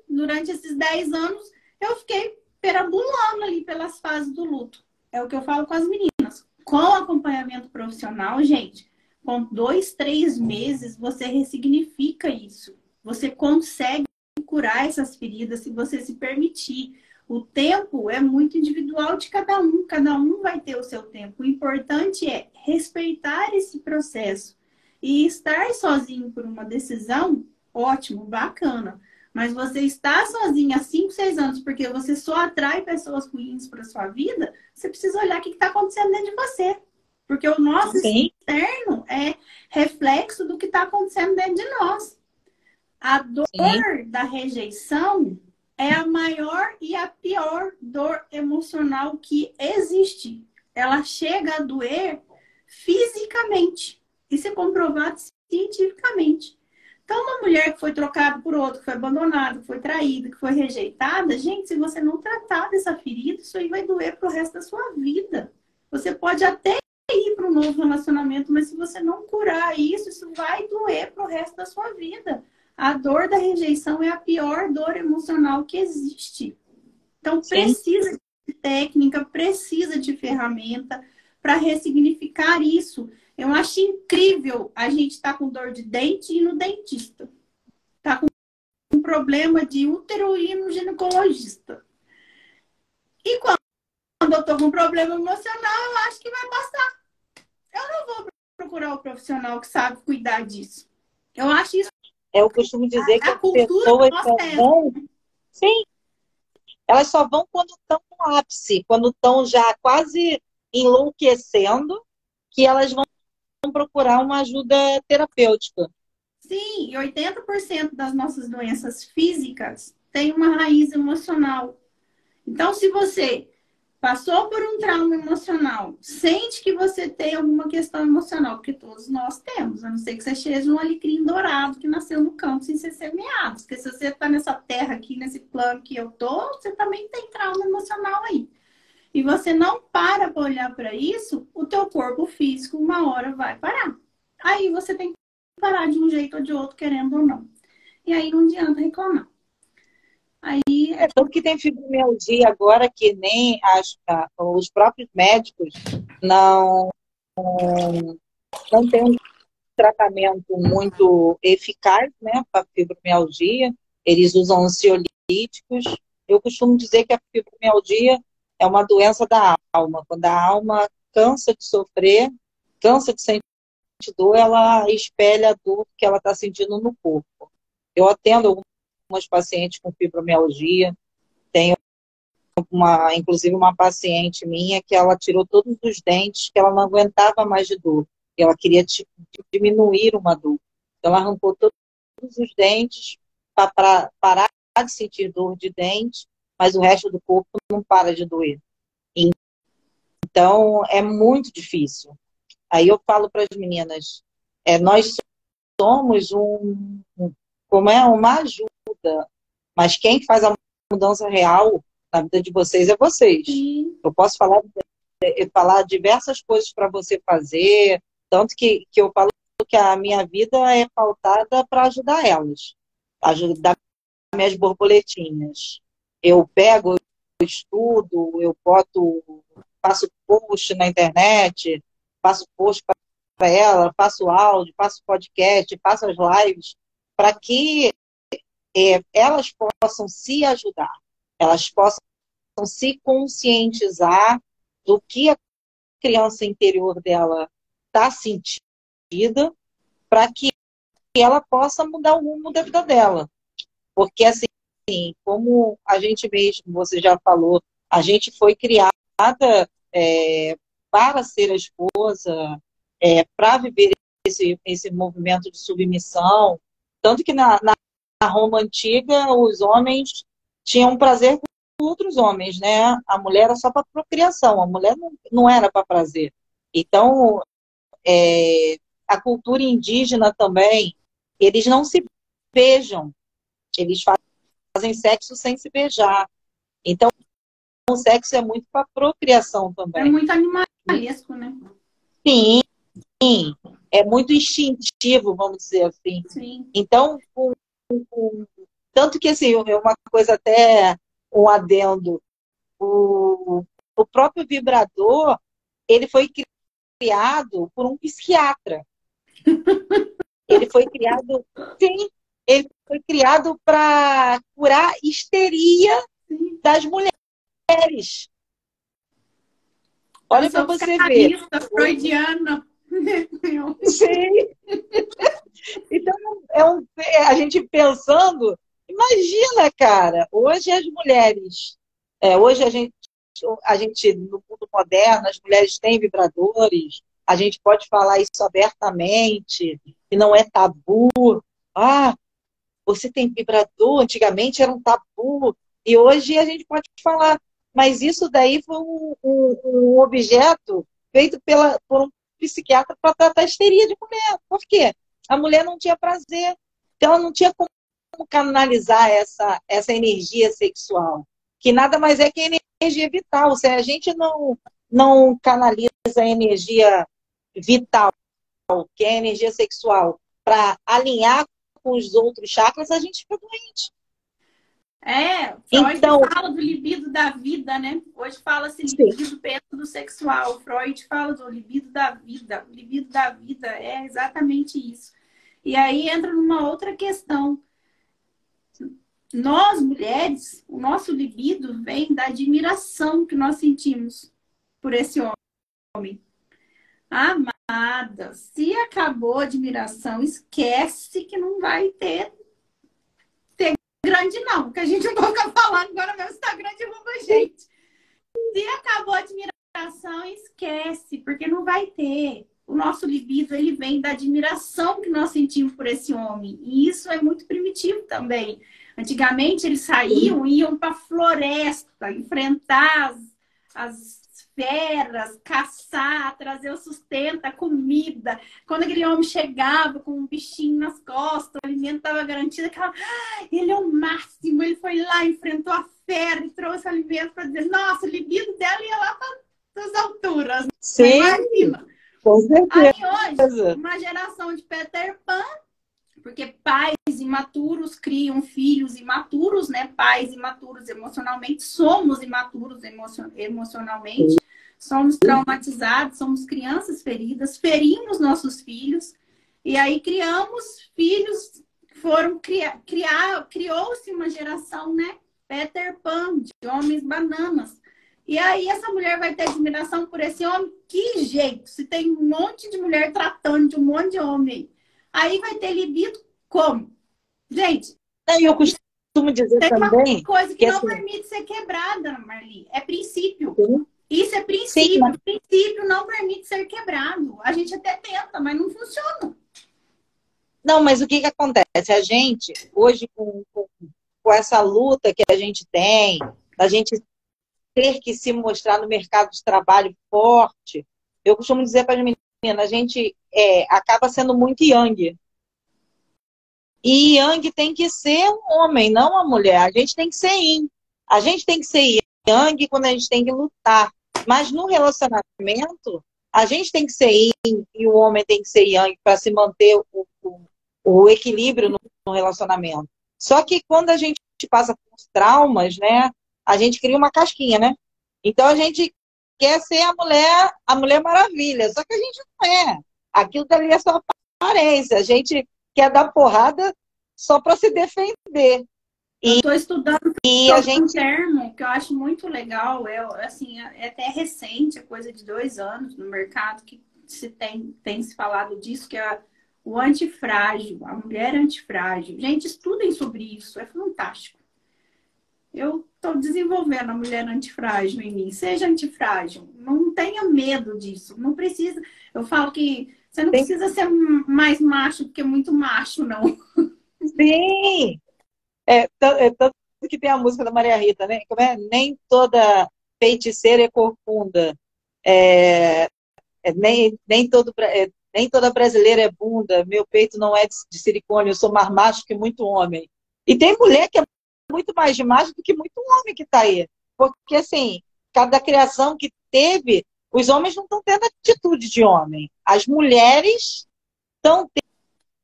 durante esses 10 anos, eu fiquei perambulando ali pelas fases do luto. É o que eu falo com as meninas. Com acompanhamento profissional, gente, com 2, 3 meses, você ressignifica isso. Você consegue curar essas feridas se você se permitir. O tempo é muito individual de cada um vai ter o seu tempo. O importante é respeitar esse processo. E estar sozinho por uma decisão, ótimo, bacana. Mas você está sozinha há 5, 6 anos porque você só atrai pessoas ruins para sua vida, você precisa olhar o que está acontecendo dentro de você. Porque o nosso externo é reflexo do que está acontecendo dentro de nós. A dor da rejeição é a maior e a pior dor emocional que existe. Ela chega a doer fisicamente. Isso é comprovado cientificamente. Então, uma mulher que foi trocada por outra, que foi abandonada, que foi traída, que foi rejeitada, gente, se você não tratar dessa ferida, isso aí vai doer pro resto da sua vida. Você pode até ir para um novo relacionamento, mas se você não curar isso, isso vai doer pro resto da sua vida. A dor da rejeição é a pior dor emocional que existe. Então, precisa de técnica, precisa de ferramenta para ressignificar isso. Eu acho incrível a gente estar com dor de dente e ir no dentista. Tá com um problema de útero e ir no ginecologista. E quando eu tô com um problema emocional, eu acho que vai passar. Eu não vou procurar o profissional que sabe cuidar disso. Eu acho isso. Eu costumo dizer que as pessoas só vão... Sim. Elas só vão quando estão no ápice, quando estão já quase enlouquecendo, que elas vão procurar uma ajuda terapêutica. Sim, e 80% das nossas doenças físicas têm uma raiz emocional. Então, se você passou por um trauma emocional, sente que você tem alguma questão emocional, porque todos nós temos, a não ser que você seja um alecrim dourado que nasceu no campo sem ser semeado. Porque se você está nessa terra aqui, nesse plano que eu tô, você também tem trauma emocional aí. E você não para olhar para isso, o teu corpo físico uma hora vai parar. Aí você tem que parar de um jeito ou de outro, querendo ou não. E aí não adianta reclamar. Aí tanto que tem fibromialgia agora que nem os próprios médicos não têm tratamento muito eficaz, né, para fibromialgia. Eles usam ansiolíticos. Eu costumo dizer que a fibromialgia é uma doença da alma. Quando a alma cansa de sofrer, cansa de sentir dor, ela espelha a dor que ela está sentindo no corpo. Eu atendo algumas pacientes com fibromialgia. Tenho inclusive uma paciente minha que ela tirou todos os dentes, que ela não aguentava mais de dor. E ela queria diminuir uma dor. Então ela arrancou todos os dentes para parar de sentir dor de dente, mas o resto do corpo não para de doer. Então é muito difícil. Aí eu falo para as meninas, nós somos uma ajuda, mas quem faz a mudança real na vida de vocês é vocês. Sim. Eu posso falar diversas coisas para você fazer, tanto que eu falo que a minha vida é pautada para ajudar elas, ajudar minhas borboletinhas. Eu pego, eu estudo, eu faço post na internet, faço post para ela, faço áudio, faço podcast, faço as lives, para que elas possam se ajudar, elas possam se conscientizar do que a criança interior dela está sentida, para que ela possa mudar o rumo da vida dela. Porque, assim, como a gente mesmo, você já falou, a gente foi criada para ser a esposa, para viver esse movimento de submissão. Tanto que na Roma antiga, os homens tinham prazer com outros homens, né? A mulher era só para procriação, a mulher não era para prazer. Então, a cultura indígena também, eles não se beijam, eles fazem sexo sem se beijar. Então, o sexo é muito para procriação também. É muito animalesco, né? Sim, é muito instintivo, vamos dizer assim. Sim. Então, tanto que, assim, é uma coisa até, um adendo, o próprio vibrador, ele foi criado por um psiquiatra. Ele foi criado, sim, ele foi criado para curar histeria das mulheres. Olha para você ver. Freudiana. Sim. Então, a gente pensando, imagina, cara, hoje as mulheres, hoje a gente, no mundo moderno, as mulheres têm vibradores, a gente pode falar isso abertamente, e não é tabu. Ah, você tem vibrador, antigamente era um tabu, e hoje a gente pode falar. Mas isso daí foi um objeto feito por um psiquiatra para tratar a histeria de mulher. Por quê? A mulher não tinha prazer. Então, ela não tinha como canalizar essa energia sexual, que nada mais é que energia vital. Se a gente não canaliza a energia vital, que é a energia sexual, para alinhar com os outros chakras, a gente fica doente. Freud fala do libido da vida, né? Hoje fala-se libido perto do sexual. Freud fala do libido da vida. O libido da vida é exatamente isso. E aí entra numa outra questão. Nós, mulheres, o nosso libido vem da admiração que nós sentimos por esse homem. Amada, se acabou a admiração, esquece que não vai ter grande não, porque a gente não vai ficar falando agora, meu Instagram derruba a gente. Se acabou a admiração, esquece, porque não vai ter. O nosso libido, ele vem da admiração que nós sentimos por esse homem. E isso é muito primitivo também. Antigamente, eles saíam e iam para a floresta, enfrentar as feras, caçar, trazer o sustento, a comida. Quando aquele homem chegava com um bichinho nas costas, o alimento estava garantido, aquela, ele é o máximo, ele foi lá, enfrentou a fera e trouxe o alimento para dizer, nossa, o libido dela ia lá para as alturas. Sim, com certeza. Aí hoje, uma geração de Peter Pan, porque pais imaturos criam filhos imaturos, né? Pais imaturos emocionalmente, somos imaturos emocionalmente, somos traumatizados, somos crianças feridas, ferimos nossos filhos. E aí criamos filhos, criou-se uma geração, né? Peter Pan, de homens bananas. E aí essa mulher vai ter admiração por esse homem? Que jeito? Se tem um monte de mulher tratando de um monte de homem, aí vai ter libido como? Gente, E eu costumo dizer tem uma também coisa que que não assim, permite ser quebrada, Marli. É princípio. sim, Isso é sim, princípio. Princípio não permite ser quebrado. A gente até tenta, mas não funciona. não, mas o que que acontece? A gente, hoje, com essa luta que a gente tem, a gente ter que se mostrar no mercado de trabalho forte, eu costumo dizer para as meninas, a gente acaba sendo muito yang. E yang tem que ser um homem, não uma mulher. A gente tem que ser yin. A gente tem que ser yang quando a gente tem que lutar. Mas no relacionamento, a gente tem que ser yin e o homem tem que ser yang para se manter o equilíbrio no relacionamento. Só que quando a gente passa por traumas, né, a gente cria uma casquinha, né? Então a gente quer ser a Mulher Maravilha, só que a gente não é. Aquilo dali é só aparência. A gente quer dar porrada só para se defender. Eu estou estudando E a um gente termo que eu acho muito legal, assim, é até recente, é coisa de 2 anos no mercado que tem se falado disso, que é o antifrágil, a mulher antifrágil. Gente, estudem sobre isso, é fantástico. Eu estou desenvolvendo a mulher antifrágil em mim. Seja antifrágil, não tenha medo disso, não precisa. Eu falo que você não precisa ser mais macho do que muito macho, não. sim, tanto que tem a música da Maria Rita, né? Como é? Nem toda feiticeira é corcunda. É, nem toda brasileira é bunda. Meu peito não é de silicone, eu sou mais macho que muito homem. E tem mulher que é muito mais de macho do que muito homem que está aí. Porque, assim, cada criação que teve, os homens não estão tendo atitude de homem. As mulheres estão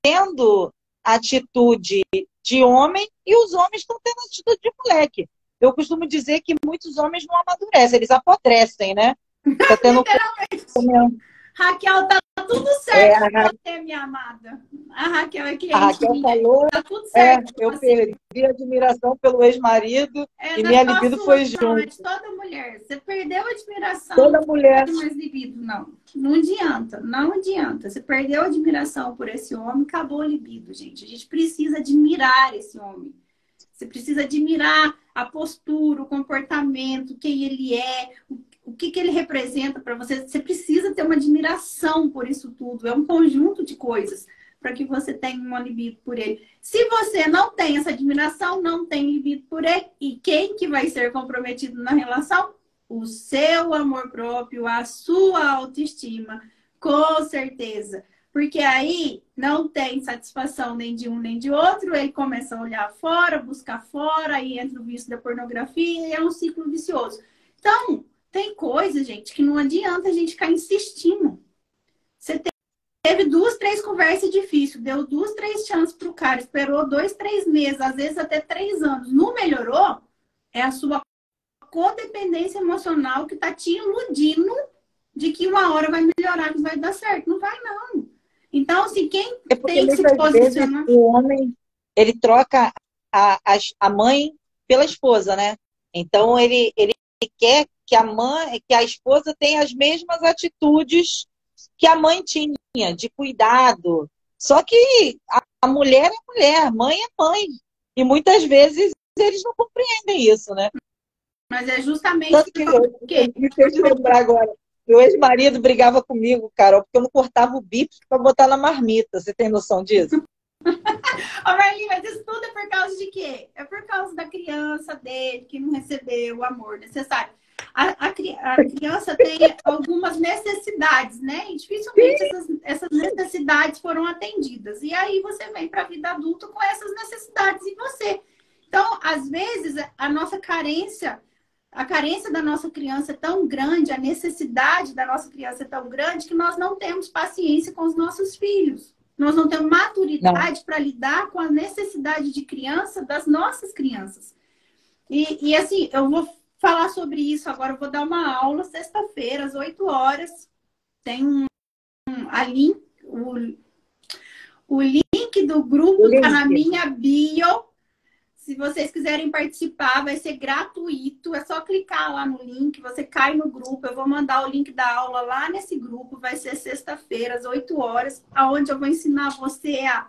tendo atitude de homem e os homens estão tendo atitude de moleque. Eu costumo dizer que muitos homens não amadurecem, eles apodrecem, né? Tá tendo Literalmente. Raquel, tá tudo certo com você, minha amada. A Raquel é cliente a Raquel minha. falou, Tá tudo certo com eu você. perdi a admiração pelo ex-marido e minha libido Sua, foi não, é junto. de toda mulher. Você perdeu a admiração, Toda mulher. não tem mais libido, não. Não adianta, não adianta. Você perdeu a admiração por esse homem, acabou a libido, gente. A gente precisa admirar esse homem. Você precisa admirar a postura, o comportamento, quem ele é, o que ele representa para você. Você precisa ter uma admiração por isso tudo. É um conjunto de coisas para que você tenha uma libido por ele. Se você não tem essa admiração, não tem libido por ele, e quem que vai ser comprometido na relação? O seu amor próprio, a sua autoestima, com certeza. Porque aí não tem satisfação nem de um nem de outro, ele começa a olhar fora, buscar fora, aí entra o vício da pornografia e é um ciclo vicioso. Então, tem coisa, gente, que não adianta a gente ficar insistindo. Você teve 2, 3 conversas difíceis, deu 2, 3 chances pro cara, esperou 2, 3 meses, às vezes até 3 anos, não melhorou, é a sua codependência emocional que tá te iludindo de que uma hora vai melhorar, que vai dar certo. Não vai, não. Então, assim, quem tem que se posicionar... O homem, ele troca a mãe pela esposa, né? Então, ele quer que que a esposa tenha as mesmas atitudes que a mãe tinha, de cuidado. Só que a mulher é mulher, mãe é mãe. E muitas vezes eles não compreendem isso, né? Mas é justamente... Tanto que eu me fez lembrar agora. Meu ex-marido brigava comigo, Carol, porque eu não cortava o bife para botar na marmita. Você tem noção disso? Marli, mas isso tudo é por causa de quê? É por causa da criança dele, que não recebeu o amor necessário. A criança tem algumas necessidades, né? E dificilmente essas necessidades foram atendidas. E aí você vem para a vida adulta com essas necessidades em você. Então, às vezes, a carência da nossa criança é tão grande, a necessidade da nossa criança é tão grande que nós não temos paciência com os nossos filhos. Nós não temos maturidade para lidar com a necessidade de criança das nossas crianças. E assim, eu vou falar sobre isso agora. Eu vou dar uma aula sexta-feira, às 8 horas. Tem O link do grupo O está na link. minha bio. Se vocês quiserem participar, vai ser gratuito. É só clicar lá no link, você cai no grupo. Eu vou mandar o link da aula lá nesse grupo. Vai ser sexta-feira, às 8 horas, onde eu vou ensinar você a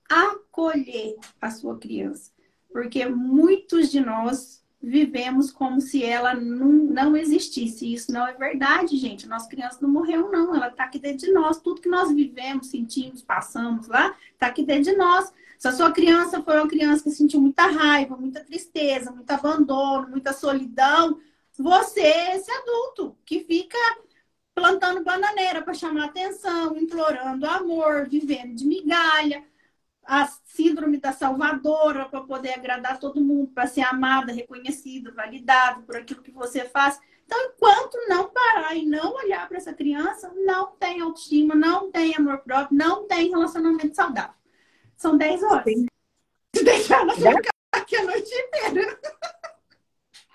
acolher a sua criança. Porque muitos de nós vivemos como se ela não existisse. Isso não é verdade, gente. Nossa criança não morreu, não. Ela está aqui dentro de nós. Tudo que nós vivemos, sentimos, passamos lá, está aqui dentro de nós. Se a sua criança foi uma criança que sentiu muita raiva, muita tristeza, muito abandono, muita solidão, você é esse adulto que fica plantando bananeira para chamar atenção, implorando amor, vivendo de migalha, a síndrome da salvadora para poder agradar todo mundo, para ser amada, reconhecida, validada por aquilo que você faz. Então, enquanto não parar e não olhar para essa criança, não tem autoestima, não tem amor próprio, não tem relacionamento saudável. São 10 horas. Sim. Se deixar, nós vamos ficar aqui a noite inteira.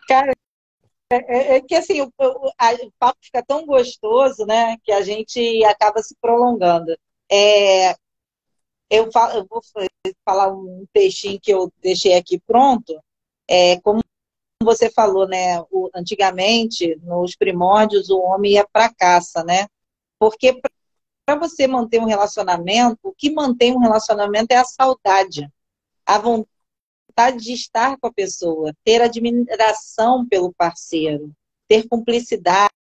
Cara, é que assim, o papo fica tão gostoso, né? Que a gente acaba se prolongando. Eu vou falar um textinho que eu deixei aqui pronto. Como você falou, né? Antigamente, nos primórdios, o homem ia para caça, né? Porque para você manter um relacionamento, o que mantém um relacionamento é a saudade, a vontade de estar com a pessoa, ter admiração pelo parceiro, ter cumplicidade,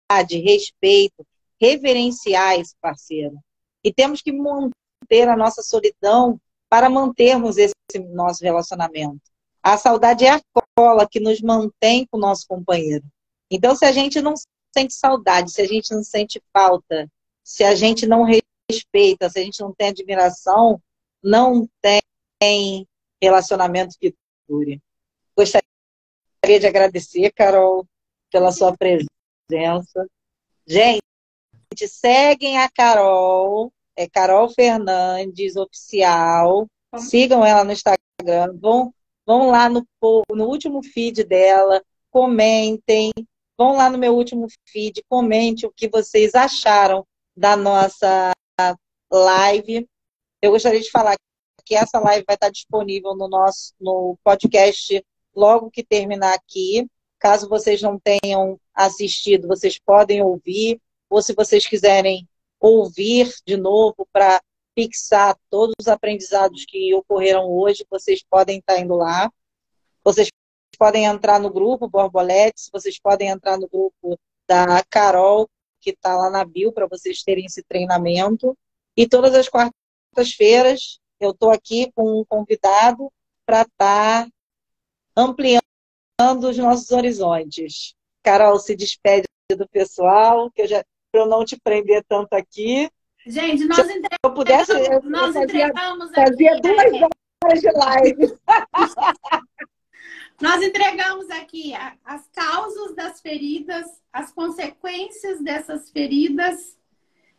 respeito, reverenciar esse parceiro. E temos que manter a nossa solidão para mantermos esse nosso relacionamento. A saudade é a cola que nos mantém com o nosso companheiro. Então, se a gente não sente saudade, se a gente não sente falta, se a gente não respeita, se a gente não tem admiração, não tem relacionamento que dure. Gostaria de agradecer, Carol, pela sua presença. Gente, seguem a Carol, é Carol Fernandes Oficial. Sigam ela no Instagram. Vão lá no último feed dela, comentem. Vão lá no meu último feed, comente o que vocês acharam da nossa live. Eu gostaria de falar que essa live vai estar disponível no podcast logo que terminar aqui. Caso vocês não tenham assistido, vocês podem ouvir, ou se vocês quiserem ouvir de novo para fixar todos os aprendizados que ocorreram hoje, vocês podem estar indo lá. Vocês podem entrar no grupo Borboletes, vocês podem entrar no grupo da Carol, que está lá na bio, para vocês terem esse treinamento. E todas as quartas-feiras eu estou aqui com um convidado para estar ampliando os nossos horizontes. Carol, se despede do pessoal, para eu não te prender tanto aqui. Gente, nós entregamos, eu pudesse, nós entregamos fazia aqui, 2 horas de live. Nós entregamos aqui as causas das feridas, as consequências dessas feridas.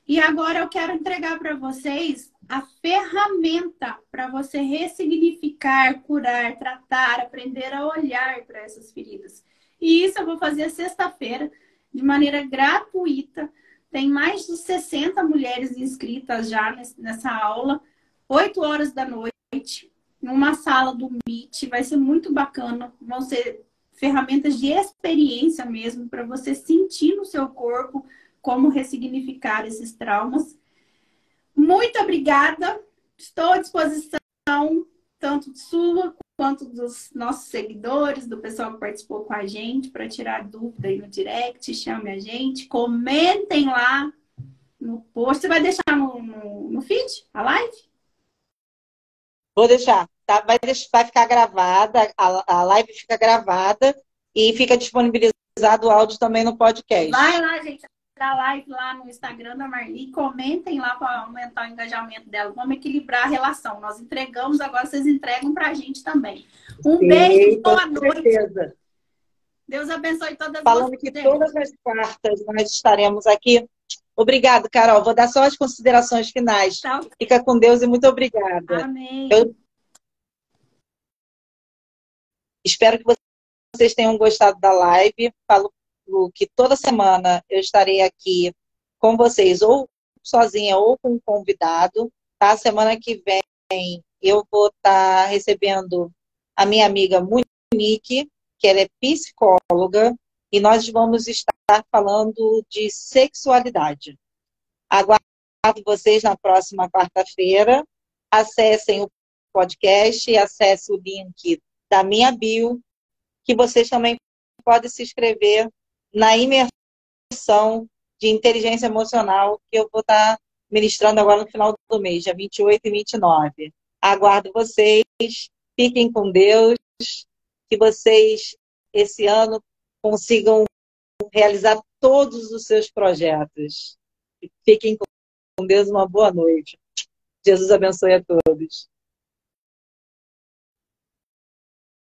E agora eu quero entregar para vocês a ferramenta para você ressignificar, curar, tratar, aprender a olhar para essas feridas. E isso eu vou fazer sexta-feira, de maneira gratuita. Tem mais de 60 mulheres inscritas já nessa aula, 8 horas da noite, numa sala do Meet. Vai ser muito bacana. Vão ser ferramentas de experiência mesmo, para você sentir no seu corpo como ressignificar esses traumas. Muito obrigada. Estou à disposição, tanto sua quanto dos nossos seguidores, do pessoal que participou com a gente, para tirar dúvida aí no direct, chame a gente, comentem lá no post. Você vai deixar no feed a live? Vou deixar. Tá? Vai ficar gravada, a live fica gravada e fica disponibilizado o áudio também no podcast. Vai lá, gente. Da live lá no Instagram da Marli, comentem lá para aumentar o engajamento dela. Vamos equilibrar a relação. Nós entregamos, agora vocês entregam para a gente também. Um beijo, boa noite. Certeza. Deus abençoe todas Falando vocês. que todas as quartas nós estaremos aqui. Obrigado, Carol. Vou dar só as considerações finais. Tchau. Fica com Deus e muito obrigada. Amém. Eu espero que vocês tenham gostado da live. Falo que toda semana eu estarei aqui com vocês, ou sozinha ou com um convidado. Tá? Semana que vem eu vou estar recebendo a minha amiga Monique, que ela é psicóloga, e nós vamos estar falando de sexualidade. Aguardo vocês na próxima quarta-feira. Acessem o podcast e acessem o link da minha bio, que vocês também podem se inscrever na imersão de inteligência emocional que eu vou estar ministrando agora no final do mês, dia 28 e 29. Aguardo vocês, fiquem com Deus, que vocês, esse ano, consigam realizar todos os seus projetos. Fiquem com Deus, uma boa noite. Jesus abençoe a todos.